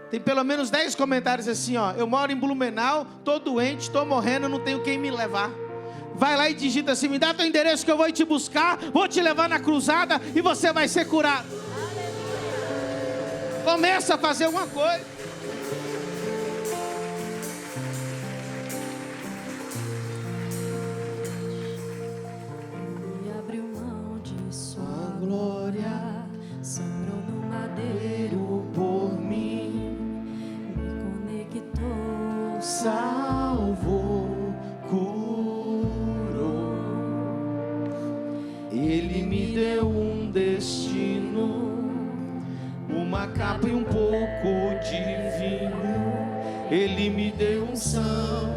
[SPEAKER 1] Tem pelo menos 10 comentários assim, ó: eu moro em Blumenau, tô doente, tô morrendo, não tenho quem me levar. Vai lá e digita assim: me dá teu endereço que eu vou te buscar, vou te levar na cruzada e você vai ser curado. Começa a fazer alguma coisa.
[SPEAKER 4] E abriu mão de sua glória, sangrou no madeiro por mim, me conectou,
[SPEAKER 1] Salvou, curou. Ele me deu um destino, uma capa e um pouco de vinho. Ele me deu unção